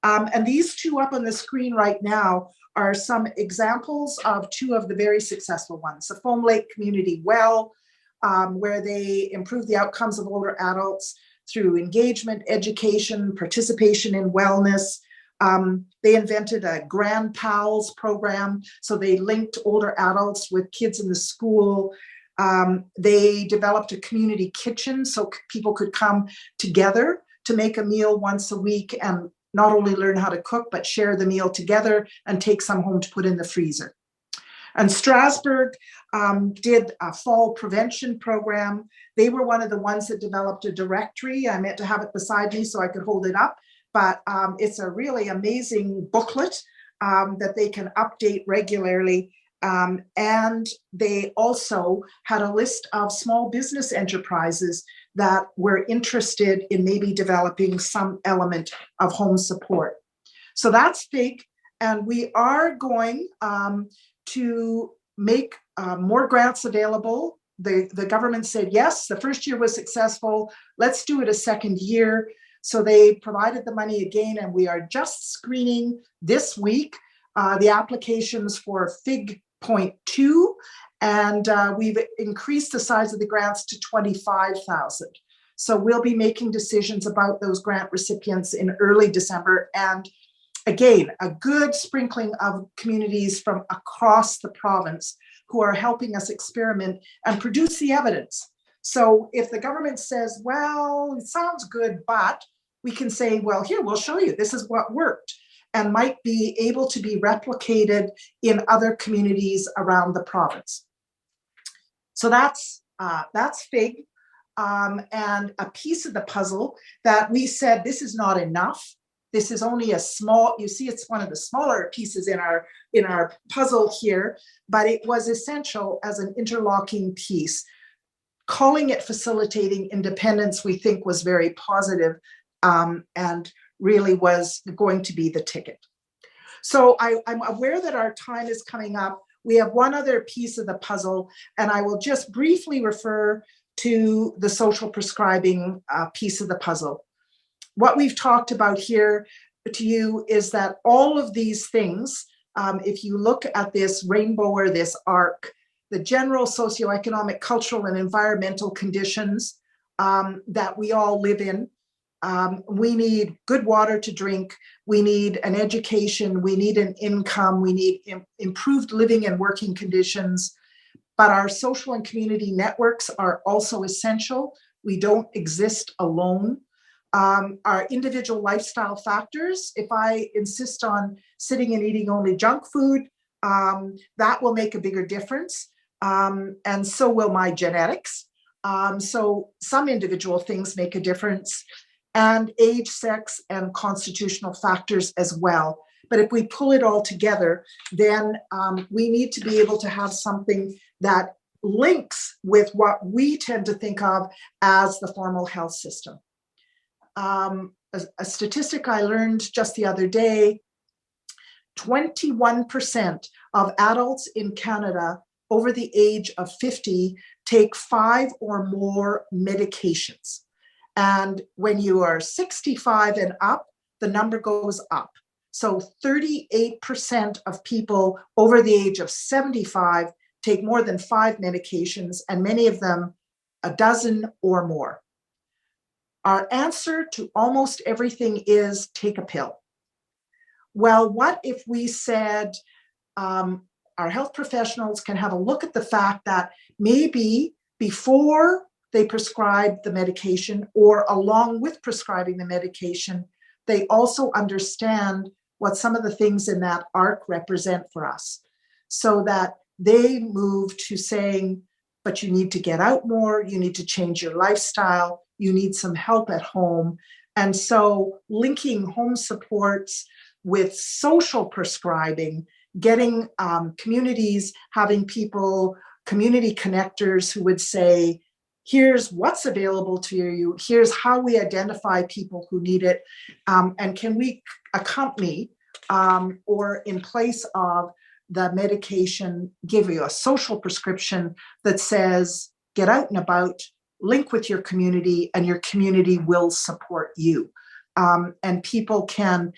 [SPEAKER 4] And these two up on the screen right now are some examples of two of the very successful ones. The Foam Lake Community Well, where they improved the outcomes of older adults through engagement, education, participation in wellness. They invented a Grand Pals program, so they linked older adults with kids in the school. They developed a community kitchen so people could come together to make a meal once a week and not only learn how to cook, but share the meal together and take some home to put in the freezer. And Strasbourg did a fall prevention program. They were one of the ones that developed a directory. I meant to have it beside me so I could hold it up, but it's a really amazing booklet that they can update regularly. And they also had a list of small business enterprises that were interested in maybe developing some element of home support. So that's big. And we are going to make more grants available. The government said, yes, the first year was successful. Let's do it a second year. So they provided the money again, and we are just screening this week the applications for FIG Point 2, and we've increased the size of the grants to 25,000. So we'll be making decisions about those grant recipients in early December. And again, a good sprinkling of communities from across the province who are helping us experiment and produce the evidence. So if the government says, well, it sounds good, but we can say, well, here, we'll show you, this is what worked, and might be able to be replicated in other communities around the province. So that's FIG, and a piece of the puzzle that we said this is not enough. This is only a small, you see it's one of the smaller pieces in our puzzle here, but it was essential as an interlocking piece. Calling it facilitating independence, we think was very positive, and really was going to be the ticket. So I'm aware that our time is coming up. We have one other piece of the puzzle, and I will just briefly refer to the social prescribing piece of the puzzle. What we've talked about here to you is that all of these things, if you look at this rainbow or this arc, the general socioeconomic, cultural, and environmental conditions that we all live in, we need good water to drink, we need an education, we need an income, we need improved living and working conditions. But our social and community networks are also essential. We don't exist alone. Our individual lifestyle factors, if I insist on sitting and eating only junk food, that will make a bigger difference. And so will my genetics. So some individual things make a difference, and age, sex, and constitutional factors as well. But if we pull it all together, then we need to be able to have something that links with what we tend to think of as the formal health system. A statistic I learned just the other day, 21% of adults in Canada over the age of 50 take 5 or more medications. And when you are 65 and up, the number goes up. So 38% of people over the age of 75 take more than 5 medications, and many of them a dozen or more. Our answer to almost everything is take a pill. Well, what if we said our health professionals can have a look at the fact that maybe before they prescribe the medication or along with prescribing the medication, they also understand what some of the things in that arc represent for us, so that they move to saying, but you need to get out more, you need to change your lifestyle, you need some help at home. And so linking home supports with social prescribing, getting communities, having people, community connectors who would say, here's what's available to you, here's how we identify people who need it, and can we accompany or in place of the medication, give you a social prescription that says, get out and about, link with your community, and your community will support you. And people can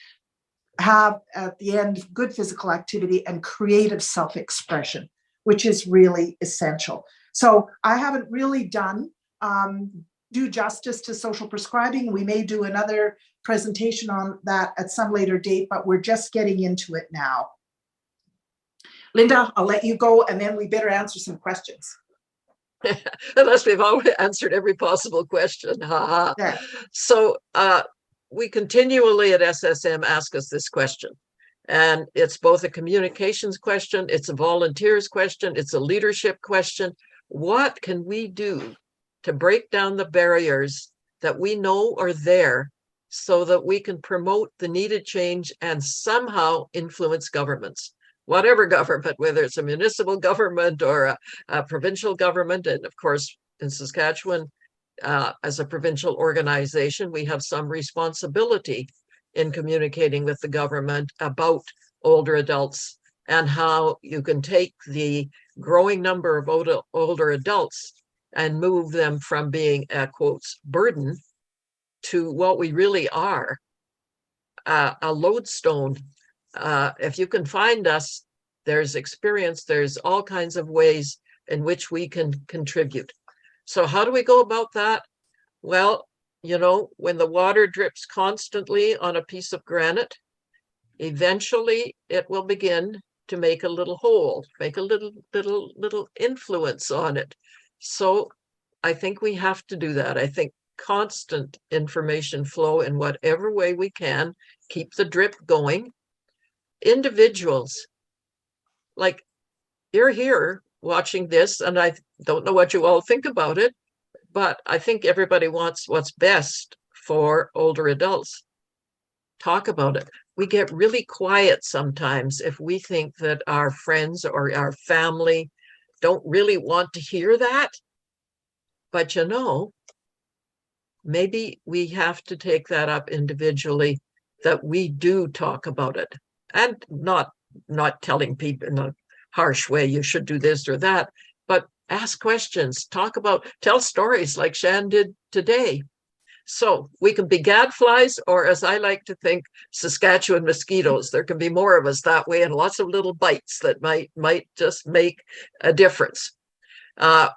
[SPEAKER 4] have, at the end, good physical activity and creative self-expression, which is really essential. So I haven't really done do justice to social prescribing. We may do another presentation on that at some later date, but we're just getting into it now. Linda, I'll let you go, and then we better answer some questions.
[SPEAKER 3] Unless we've already answered every possible question.
[SPEAKER 4] Yeah.
[SPEAKER 3] So we continually at SSM ask us this question. And it's both a communications question, it's a volunteers question, it's a leadership question. What can we do to break down the barriers that we know are there so that we can promote the needed change and somehow influence governments? Whatever government, whether it's a municipal government or a provincial government. And of course, in Saskatchewan, as a provincial organization, we have some responsibility in communicating with the government about older adults and how you can take the growing number of older adults and move them from being a, quotes, burden to what we really are, a lodestone. If you can find us, there's experience, there's all kinds of ways in which we can contribute. So how do we go about that? Well, you know, when the water drips constantly on a piece of granite, eventually it will begin to make a little hole, make a little influence on it. So I think we have to do that. I think constant information flow in whatever way we can, keep the drip going. Individuals, like you're here watching this, and I don't know what you all think about it, but I think everybody wants what's best for older adults. Talk about it. We get really quiet sometimes if we think that our friends or our family don't really want to hear that. But you know, maybe we have to take that up individually, that we do talk about it, and not telling people in a harsh way, you should do this or that, but ask questions, tell stories like Shan did today. So we can be gadflies, or as I like to think, Saskatchewan mosquitoes. There can be more of us that way, and lots of little bites that might just make a difference.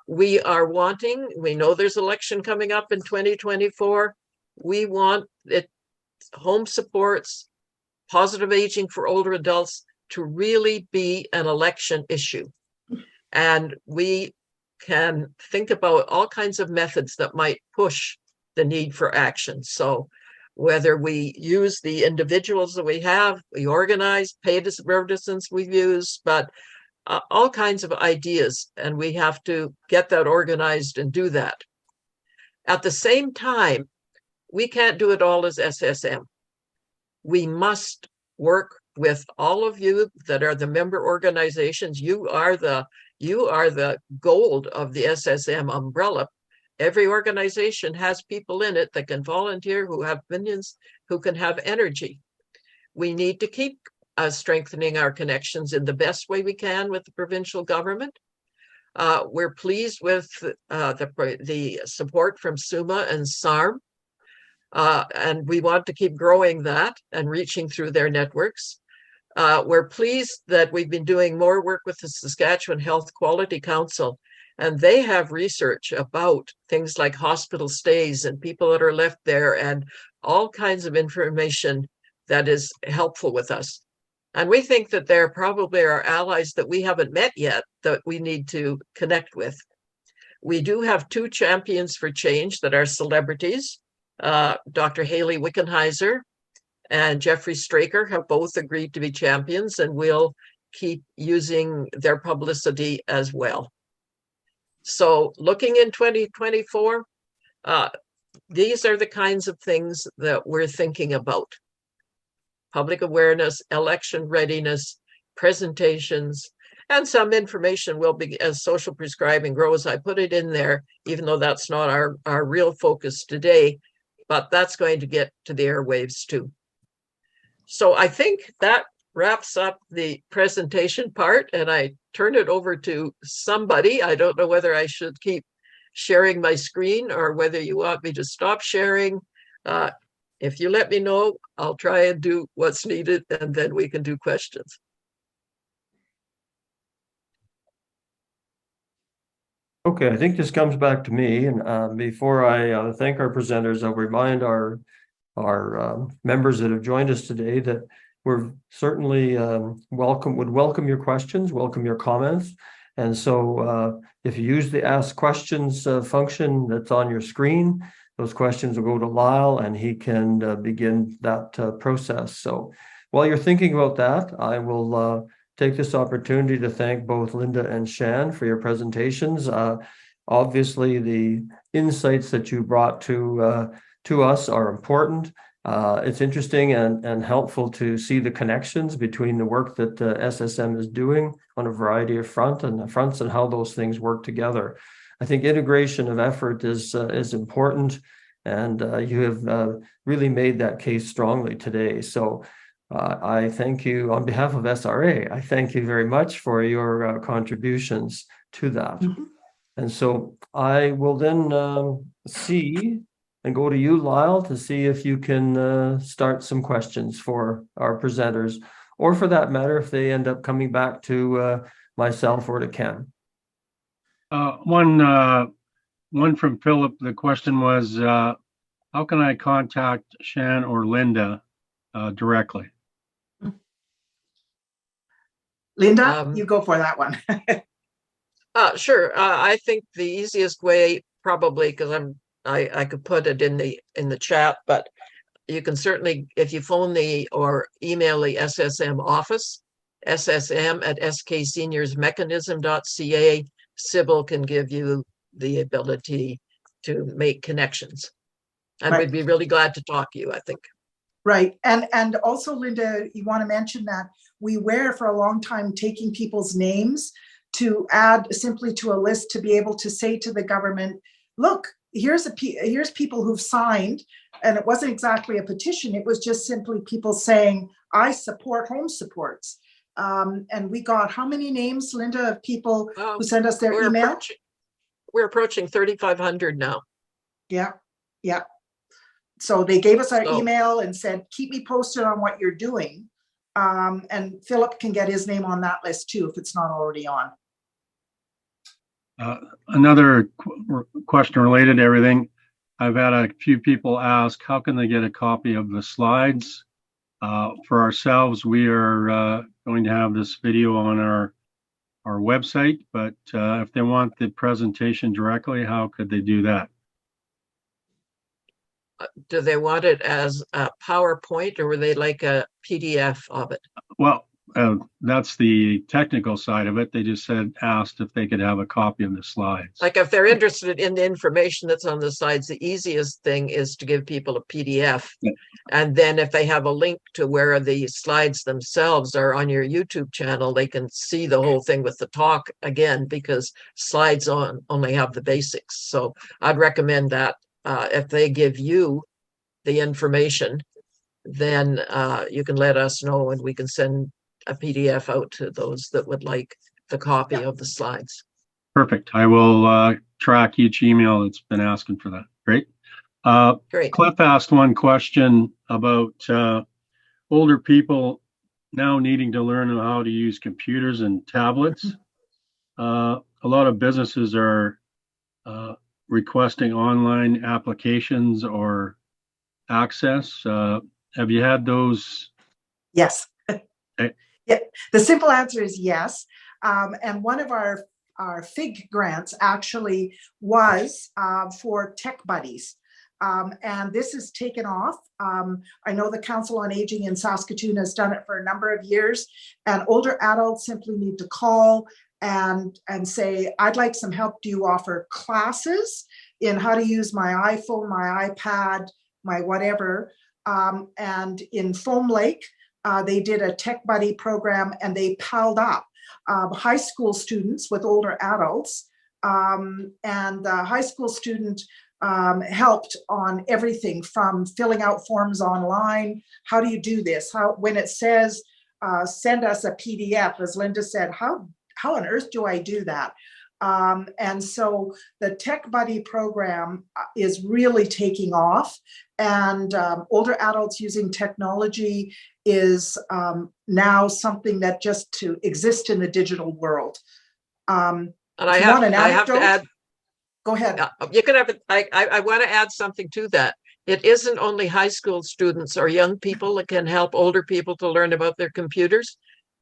[SPEAKER 3] We know there's election coming up in 2024. We want home supports, positive aging for older adults to really be an election issue. And we can think about all kinds of methods that might push the need for action. So whether we use the individuals that we have, we organize, paid advertisements we've used, but all kinds of ideas, and we have to get that organized and do that. At the same time, we can't do it all as SSM. We must work with all of you that are the member organizations. You are the gold of the SSM umbrella. Every organization has people in it that can volunteer, who have opinions, who can have energy. We need to keep strengthening our connections in the best way we can with the provincial government. We're pleased with the support from SUMA and SARM, and we want to keep growing that and reaching through their networks. We're pleased that we've been doing more work with the Saskatchewan Health Quality Council, and they have research about things like hospital stays and people that are left there, and all kinds of information that is helpful with us. And we think that they're probably our allies that we haven't met yet that we need to connect with. We do have 2 champions for change that are celebrities. Dr. Haley Wickenheiser and Jeffrey Straker have both agreed to be champions, and we'll keep using their publicity as well. So looking in 2024, these are the kinds of things that we're thinking about. Public awareness, election readiness, presentations, and some information will be, as social prescribing grows, I put it in there, even though that's not our real focus today, but that's going to get to the airwaves too. So I think that wraps up the presentation part, and I turn it over to somebody. I don't know whether I should keep sharing my screen or whether you want me to stop sharing. If you let me know, I'll try and do what's needed, and then we can do questions.
[SPEAKER 1] Okay, I think this comes back to me, and before I thank our presenters, I'll remind our members that have joined us today that we're certainly would welcome your questions, welcome your comments. And so if you use the Ask Questions function that's on your screen, those questions will go to Lyle and he can begin that process. So while you're thinking about that, I will take this opportunity to thank both Linda and Shan for your presentations. Obviously, the insights that you brought to us are important. It's interesting and helpful to see the connections between the work that SSM is doing on a variety of fronts and how those things work together. I think integration of effort is important, and you have really made that case strongly today. So I thank you on behalf of SRA. I thank you very much for your contributions to that. Mm-hmm. And so I will then see and go to you, Lyle, to see if you can start some questions for our presenters, or for that matter, if they end up coming back to myself or to Ken.
[SPEAKER 5] One from Philip. The question was, how can I contact Shan or Linda directly?
[SPEAKER 4] Linda, you go for that one.
[SPEAKER 3] Sure. I think the easiest way, probably, because I could put it in the chat, but you can certainly, if you phone or email the SSM office, ssm@skseniorsmechanism.ca, Sybil can give you the ability to make connections. And
[SPEAKER 4] right.
[SPEAKER 3] We'd be really glad to talk to you, I think.
[SPEAKER 4] Right. And also, Linda, you want to mention that we were for a long time taking people's names to add simply to a list to be able to say to the government, look, here's people who've signed, and it wasn't exactly a petition. It was just simply people saying, I support home supports. And we got how many names, Linda, of people who sent us their email?
[SPEAKER 3] we're approaching 3,500 now.
[SPEAKER 4] Yeah, yeah. So they gave us our
[SPEAKER 3] So-
[SPEAKER 4] email and said, keep me posted on what you're doing. And Philip can get his name on that list too, if it's not already on.
[SPEAKER 5] Another question related to everything. I've had a few people ask, how can they get a copy of the slides? For ourselves, we are going to have this video on our website, but if they want the presentation directly, how could they do that?
[SPEAKER 3] Do they want it as a PowerPoint or were they like a PDF of it?
[SPEAKER 5] Well, that's the technical side of it. They just asked if they could have a copy of the slides.
[SPEAKER 3] Like if they're interested in the information that's on the slides, the easiest thing is to give people a PDF.
[SPEAKER 5] Yeah.
[SPEAKER 3] And then if they have a link to where the slides themselves are on your YouTube channel, they can see the whole thing with the talk again, because slides only have the basics. So I'd recommend that if they give you the information, then you can let us know and we can send a PDF out to those that would like the copy of the slides.
[SPEAKER 5] Perfect. I will track each email that's been asking for that. Great.
[SPEAKER 3] Great.
[SPEAKER 5] Cliff asked one question about older people now needing to learn how to use computers and tablets. A lot of businesses are requesting online applications or access. Have you had those?
[SPEAKER 4] Yes.
[SPEAKER 5] Okay.
[SPEAKER 4] Yeah. The simple answer is yes. And one of our FIG grants actually was for tech buddies. And this has taken off. I know the Council on Aging in Saskatoon has done it for a number of years, and older adults simply need to call and say, I'd like some help. Do you offer classes in how to use my iPhone, my iPad, my whatever? And in Foam Lake, they did a Tech Buddy program and they palled up high school students with older adults. And the high school student helped on everything from filling out forms online. How do you do this? When it says, send us a PDF, as Linda said, how on earth do I do that? And so the Tech Buddy program is really taking off, and older adults using technology is now something that just to exist in the digital world.
[SPEAKER 3] And I have to add.
[SPEAKER 4] Go ahead.
[SPEAKER 3] You can have it. I want to add something to that. It isn't only high school students or young people that can help older people to learn about their computers.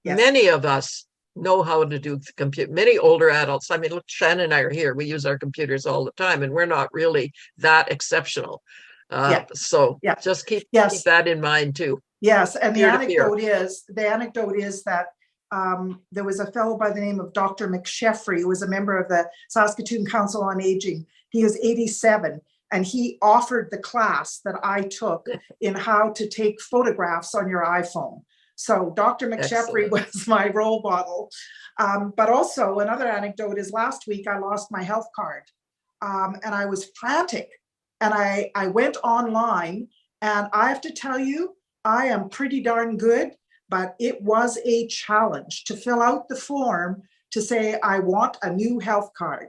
[SPEAKER 4] Yes.
[SPEAKER 3] Many of us know how to do the computer. Many older adults. I mean, look, Shannon and I are here. We use our computers all the time, and we're not really that exceptional. So just keep that in mind too.
[SPEAKER 4] Yes, and the
[SPEAKER 3] Peer-to-peer.
[SPEAKER 4] anecdote is that there was a fellow by the name of Dr. McSheffrey, who was a member of the Saskatoon Council on Aging. He was 87, and he offered the class that I took in how to take photographs on your iPhone. So Dr. McSheffrey was my role model. But also another anecdote is last week I lost my health card, and I was frantic. And I went online, and I have to tell you, I am pretty darn good, but it was a challenge to fill out the form to say, I want a new health card.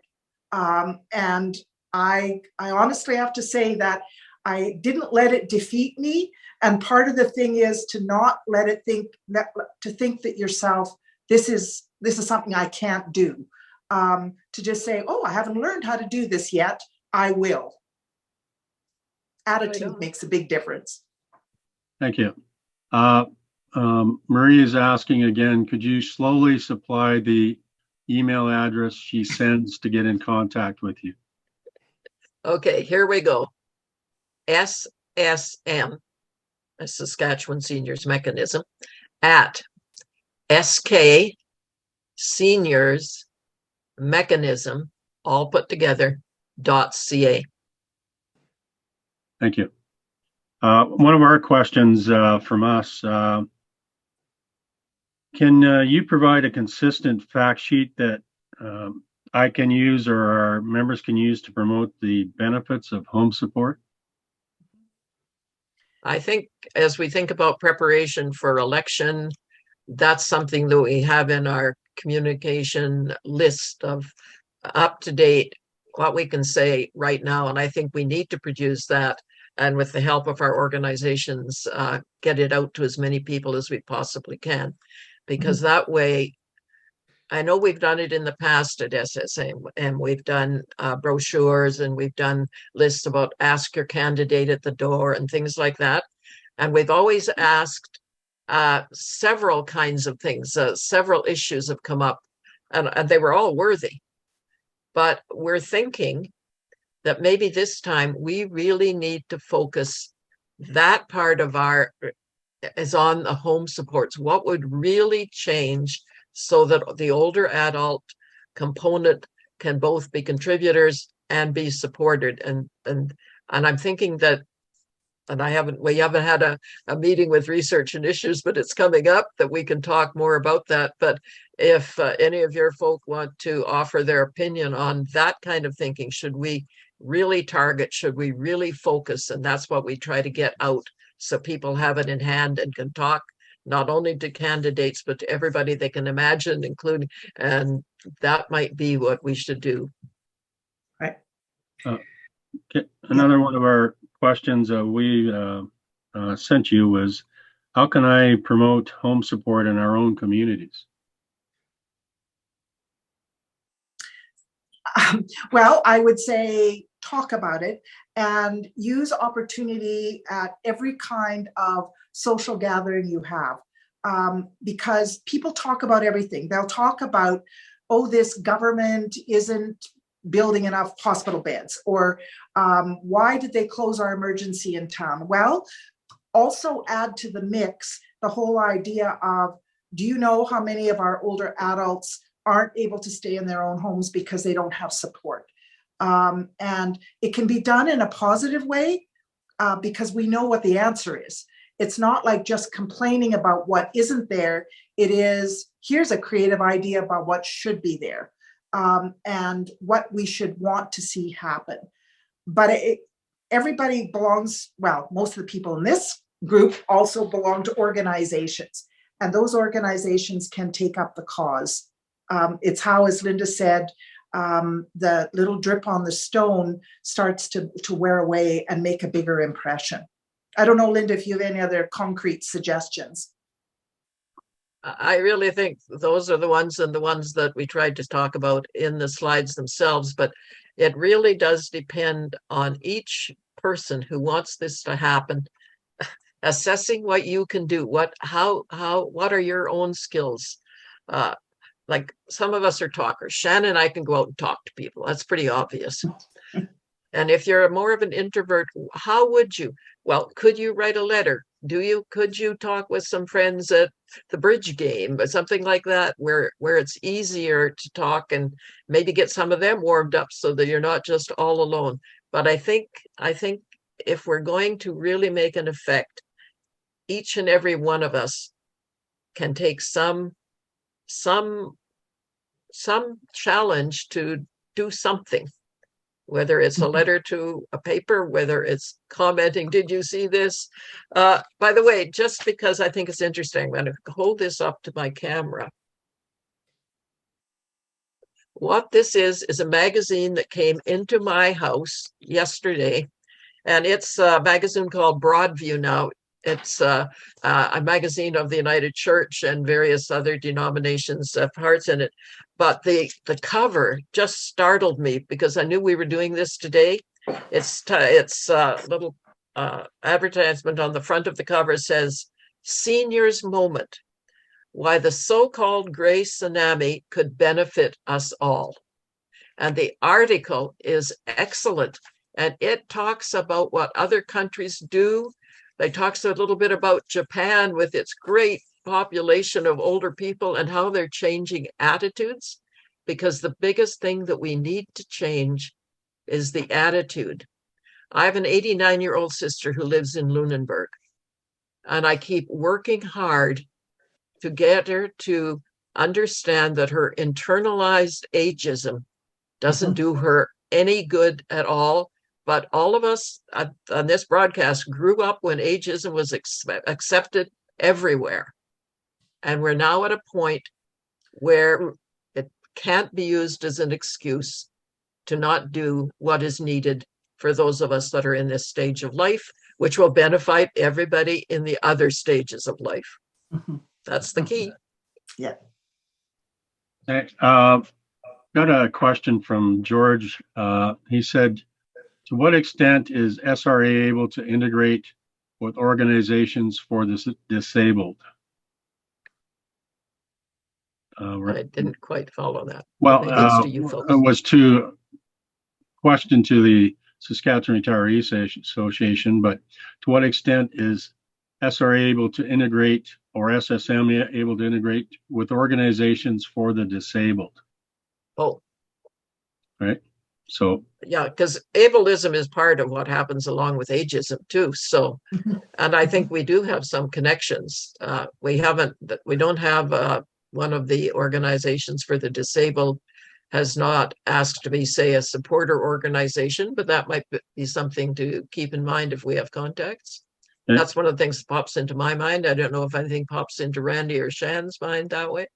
[SPEAKER 4] And I honestly have to say that I didn't let it defeat me. And part of the thing is to not let it think that yourself, this is something I can't do. To just say, oh, I haven't learned how to do this yet. I will. Attitude makes a big difference.
[SPEAKER 5] Thank you. Marie is asking again, could you slowly supply the email address she sends to get in contact with you?
[SPEAKER 3] Okay, here we go. SSM, a Saskatchewan Seniors Mechanism, at SK Seniors Mechanism, all put together, .ca.
[SPEAKER 5] Thank you. One of our questions from us, can you provide a consistent fact sheet that I can use or our members can use to promote the benefits of home support?
[SPEAKER 3] I think as we think about preparation for election, that's something that we have in our communication list of up-to-date what we can say right now. And I think we need to produce that. And with the help of our organizations, get it out to as many people as we possibly can. Because that way, I know we've done it in the past at SSA, and we've done brochures, and we've done lists about ask your candidate at the door and things like that. And we've always asked several kinds of things. Several issues have come up, and they were all worthy. But we're thinking that maybe this time we really need to focus that part of our is on the home supports. What would really change so that the older adult component can both be contributors and be supported? And I'm thinking that, and we haven't had a meeting with research and issues, but it's coming up that we can talk more about that. But if any of your folk want to offer their opinion on that kind of thinking, should we really target, should we really focus? And that's what we try to get out, so people have it in hand and can talk not only to candidates, but to everybody they can imagine, including, and that might be what we should do.
[SPEAKER 4] Right.
[SPEAKER 5] Another one of our questions we sent you was, how can I promote home support in our own communities?
[SPEAKER 4] Well, I would say talk about it and use opportunity at every kind of social gathering you have, because people talk about everything. They'll talk about, oh, this government isn't building enough hospital beds, or why did they close our emergency in town? Well, also add to the mix the whole idea of, do you know how many of our older adults aren't able to stay in their own homes because they don't have support? And it can be done in a positive way, because we know what the answer is. It's not like just complaining about what isn't there. It is, here's a creative idea about what should be there, and what we should want to see happen. But everybody belongs, well, most of the people in this group also belong to organizations, and those organizations can take up the cause. It's how, as Linda said, the little drip on the stone starts to wear away and make a bigger impression. I don't know, Linda, if you have any other concrete suggestions.
[SPEAKER 3] I really think those are the ones, and the ones that we tried to talk about in the slides themselves, but it really does depend on each person who wants this to happen, assessing what you can do, what are your own skills. Like some of us are talkers. Shannon and I can go out and talk to people. That's pretty obvious. And if you're more of an introvert, how would you? Well, could you write a letter? Could you talk with some friends at the bridge game or something like that, where it's easier to talk and maybe get some of them warmed up so that you're not just all alone? But I think if we're going to really make an effect, each and every one of us can take some challenge to do something, whether it's a letter to a paper, whether it's commenting, did you see this? By the way, just because I think it's interesting, I'm going to hold this up to my camera. What this is a magazine that came into my house yesterday, and it's a magazine called Broadview now. It's a magazine of the United Church and various other denominations have parts in it. But the cover just startled me, because I knew we were doing this today. It's a little advertisement on the front of the cover says, "Seniors Moment, why the so-called gray tsunami could benefit us all." And the article is excellent. And it talks about what other countries do. They talks a little bit about Japan with its great population of older people and how they're changing attitudes, because the biggest thing that we need to change is the attitude. I have an 89-year-old sister who lives in Lunenburg, and I keep working hard to get her to understand that her internalized ageism doesn't do her any good at all. But all of us on this broadcast grew up when ageism was accepted everywhere. And we're now at a point where it can't be used as an excuse to not do what is needed for those of us that are in this stage of life, which will benefit everybody in the other stages of life.
[SPEAKER 4] Mhm.
[SPEAKER 3] That's the key.
[SPEAKER 4] Yeah.
[SPEAKER 5] Got a question from George. He said, to what extent is SRA able to integrate with organizations for the disabled?
[SPEAKER 3] I didn't quite follow that.
[SPEAKER 5] Well,
[SPEAKER 3] Maybe it's to you folks.
[SPEAKER 5] it was to question to the Saskatchewan Retirees Association, but to what extent is SRA able to integrate, or SSM able to integrate with organizations for the disabled?
[SPEAKER 3] Oh,
[SPEAKER 5] Right. So,
[SPEAKER 3] yeah, because ableism is part of what happens along with ageism too. So, and I think we do have some connections. We don't have one of the organizations for the disabled has not asked to be, say, a supporter organization, but that might be something to keep in mind if we have contacts.
[SPEAKER 5] Yeah.
[SPEAKER 3] That's one of the things that pops into my mind. I don't know if anything pops into Randy or Shan's mind that way.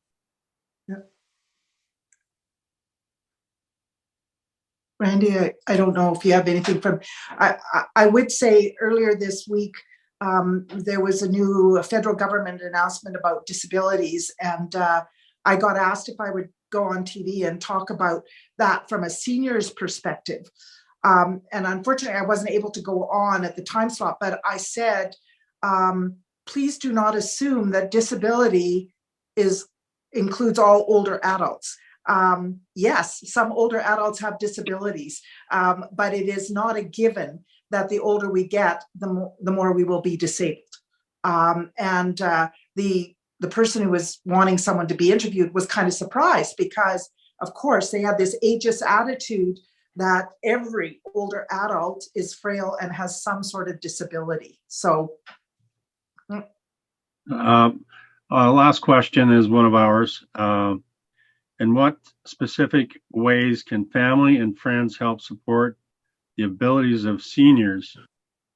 [SPEAKER 4] Randy, I don't know if you have anything from, I would say earlier this week, there was a new federal government announcement about disabilities, and I got asked if I would go on TV and talk about that from a senior's perspective. And unfortunately, I wasn't able to go on at the time slot, but I said, please do not assume that disability includes all older adults. Yes, some older adults have disabilities, but it is not a given that the older we get, the more we will be disabled. And the person who was wanting someone to be interviewed was kind of surprised because, of course, they have this ageist attitude that every older adult is frail and has some sort of disability. So.
[SPEAKER 5] Last question is one of ours. In what specific ways can family and friends help support the abilities of seniors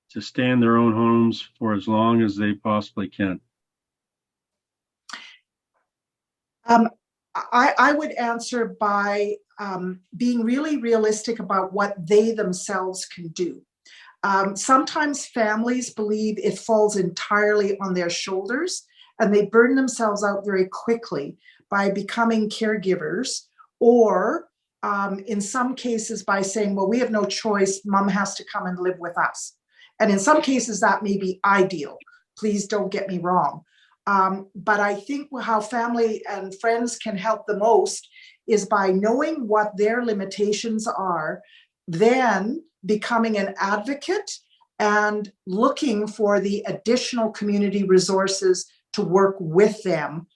[SPEAKER 5] to stay in their own homes for as long as they possibly can?
[SPEAKER 4] I would answer by being really realistic about what they themselves can do. Sometimes families believe it falls entirely on their shoulders, and they burn themselves out very quickly by becoming caregivers, or in some cases by saying, well, we have no choice, mom has to come and live with us. And in some cases that may be ideal. Please don't get me wrong. But I think how family and friends can help the most is by knowing what their limitations are, then becoming an advocate and looking for the additional community resources to work with them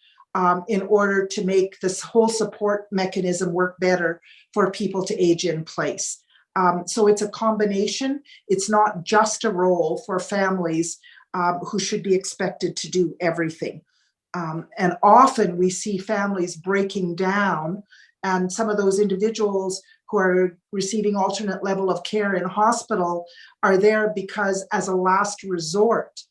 [SPEAKER 4] in order to make this whole support mechanism work better for people to age in place. So it's a combination. It's not just a role for families who should be expected to do everything. And often we see families breaking down, and some of those individuals who are receiving alternate level of care in hospital are there because, as a last resort,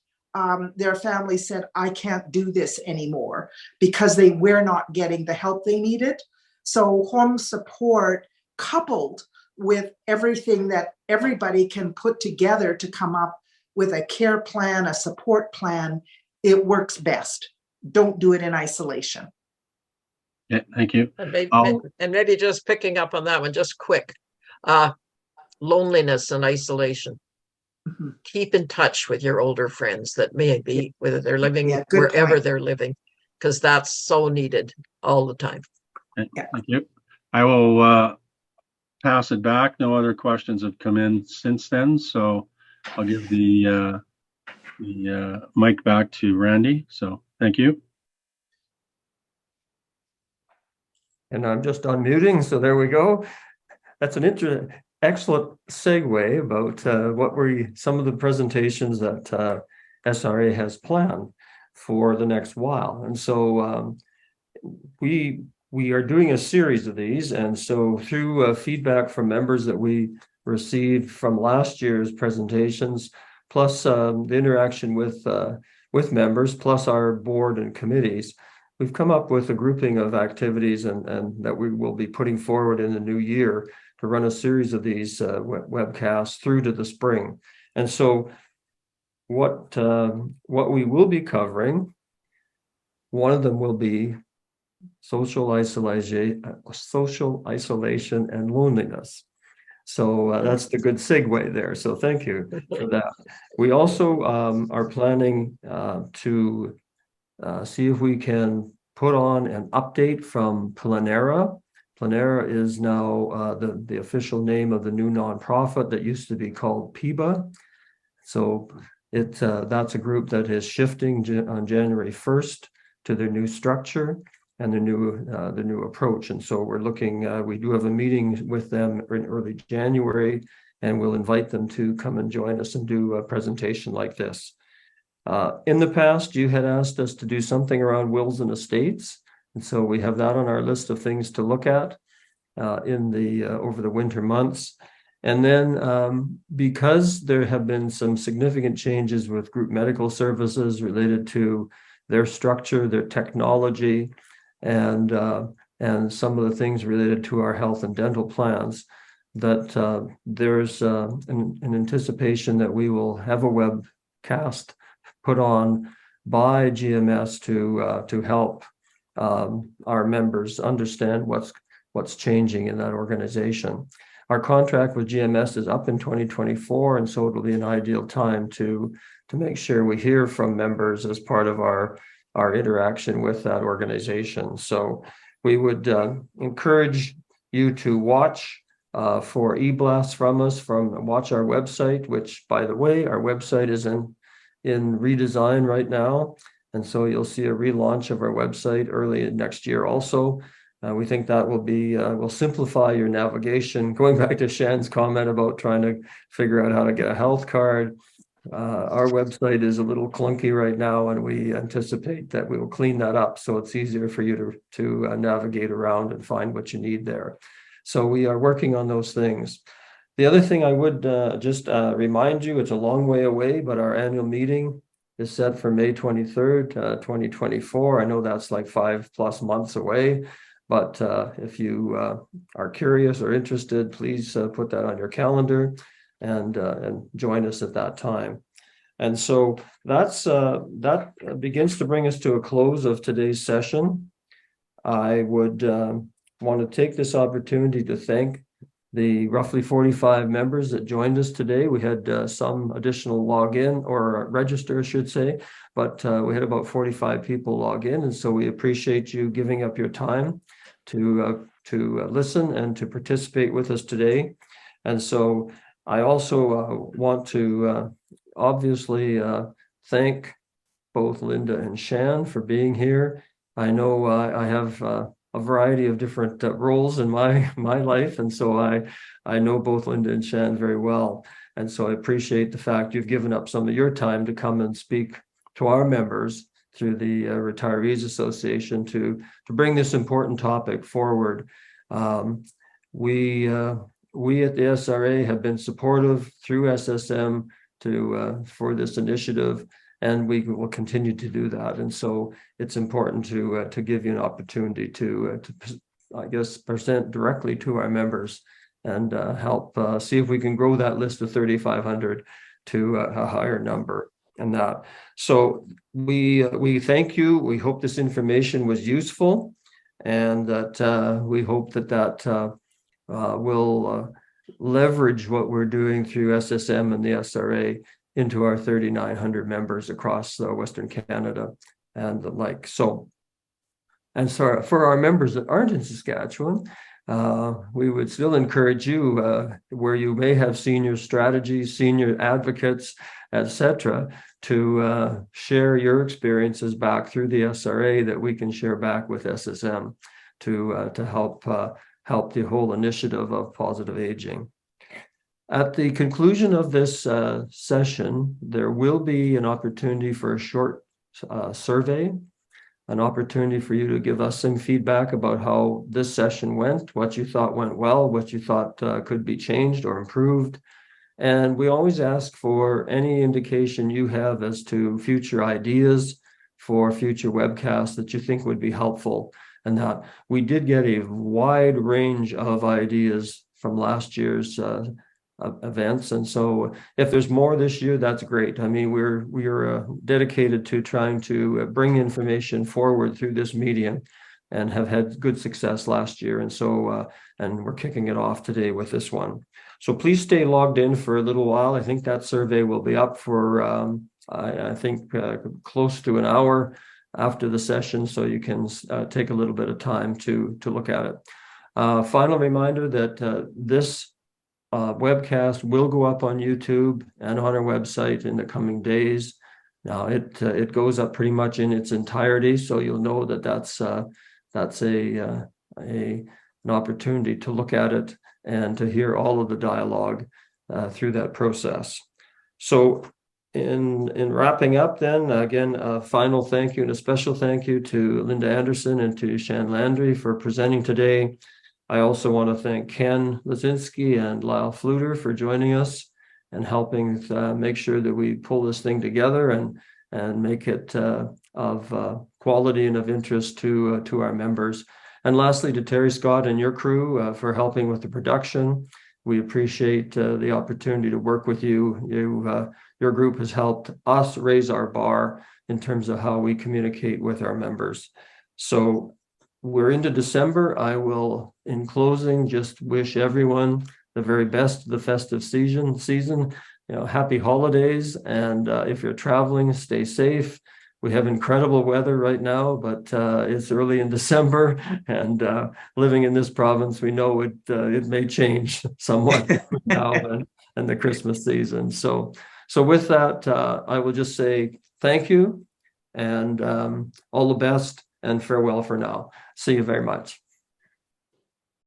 [SPEAKER 4] their family said, I can't do this anymore, because they were not getting the help they needed. So home support, coupled with everything that everybody can put together to come up with a care plan, a support plan, it works best. Don't do it in isolation.
[SPEAKER 5] Yeah, thank you.
[SPEAKER 3] And maybe just picking up on that one, just quick. Loneliness and isolation. Mm-hmm. Keep in touch with your older friends that may be, whether they're living wherever they're living, because that's so needed all the time.
[SPEAKER 5] Yeah. Thank you. I will pass it back. No other questions have come in since then, so I'll give the mic back to Randy. So thank you.
[SPEAKER 1] And I'm just unmuting, so there we go. That's an excellent segue about what were some of the presentations that SRA has planned for the next while. And so we are doing a series of these, and so through feedback from members that we received from last year's presentations, plus the interaction with members, plus our board and committees, we've come up with a grouping of activities and that we will be putting forward in the new year run a series of these webcasts through to the spring. And so what we will be covering, one of them will be social isolation and loneliness. So that's the good segue there. So thank you for that. We also are planning to see if we can put on an update from Planera. Planera is now the official name of the new nonprofit that used to be called PIBA. So that's a group that is shifting on January 1st to their new structure and the new approach. And so we're looking, we do have a meeting with them in early January, and we'll invite them to come and join us and do a presentation like this. In the past, you had asked us to do something around wills and estates. And so we have that on our list of things to look at over the winter months. And then because there have been some significant changes with group medical services related to their structure, their technology, and some of the things related to our health and dental plans, that there's an anticipation that we will have a webcast put on by GMS to help our members understand what's changing in that organization. Our contract with GMS is up in 2024, and so it'll be an ideal time to make sure we hear from members as part of our interaction with that organization. So we would encourage you to watch for e-blasts from us, watch our website, which, by the way, our website is in redesign right now. And so you'll see a relaunch of our website early next year also. We think that will simplify your navigation. Going back to Shan's comment about trying to figure out how to get a health card, our website is a little clunky right now, and we anticipate that we will clean that up so it's easier for you to navigate around and find what you need there. So we are working on those things. The other thing I would just remind you, it's a long way away, but our annual meeting is set for May 23rd, 2024. I know that's like 5+ months away, but if you are curious or interested, please put that on your calendar and join us at that time. And so that begins to bring us to a close of today's session. I would want to take this opportunity to thank the roughly 45 members that joined us today. We had some additional log in or register, I should say, but we had about 45 people log in. And so we appreciate you giving up your time to listen and to participate with us today. And so I also want to obviously thank both Linda and Shan for being here. I know I have a variety of different roles in my life, and so I know both Linda and Shan very well. And so I appreciate the fact you've given up some of your time to come and speak to our members through the Retirees Association to bring this important topic forward. We at the SRA have been supportive through SSM for this initiative, and we will continue to do that. And so it's important to give you an opportunity to I guess, present directly to our members and help see if we can grow that list of 3,500 to a higher number. And that. So we thank you. We hope this information was useful, and that we hope that will leverage what we're doing through SSM and the SRA into our 3,900 members across Western Canada and the like. So for our members that aren't in Saskatchewan, we would still encourage you, where you may have senior strategies, senior advocates, etc., to share your experiences back through the SRA that we can share back with SSM to help the whole initiative of positive aging. At the conclusion of this session, there will be an opportunity for a short survey, an opportunity for you to give us some feedback about how this session went, what you thought went well, what you thought could be changed or improved. And we always ask for any indication you have as to future ideas for future webcasts that you think would be helpful. And that we did get a wide range of ideas from last year's events. And so if there's more this year, that's great. I mean, we're dedicated to trying to bring information forward through this medium, and have had good success last year. And so, and we're kicking it off today with this one. So please stay logged in for a little while. I think that survey will be up for, I think, close to an hour after the session. So you can take a little bit of time to look at it. Final reminder that this webcast will go up on YouTube and on our website in the coming days. Now it goes up pretty much in its entirety, so you'll know that that's an opportunity to look at it and to hear all of the dialogue through that process. So in wrapping up then, again, a final thank you and a special thank you to Linda Anderson and to Shan Landry for presenting today. I also want to thank Ken Lazinski and Lyle Fluter for joining us and helping make sure that we pull this thing together and make it of quality and of interest to our members. And lastly, to Terry Scott and your crew for helping with the production. We appreciate the opportunity to work with you. Your group has helped us raise our bar in terms of how we communicate with our members. So we're into December. I will, in closing, just wish everyone the very best of the festive season. You know, happy holidays, and if you're traveling, stay safe. We have incredible weather right now, but it's early in December, and living in this province, we know it may change somewhat now and the Christmas season. So with that, I will just say thank you, and all the best, and farewell for now. See you very much.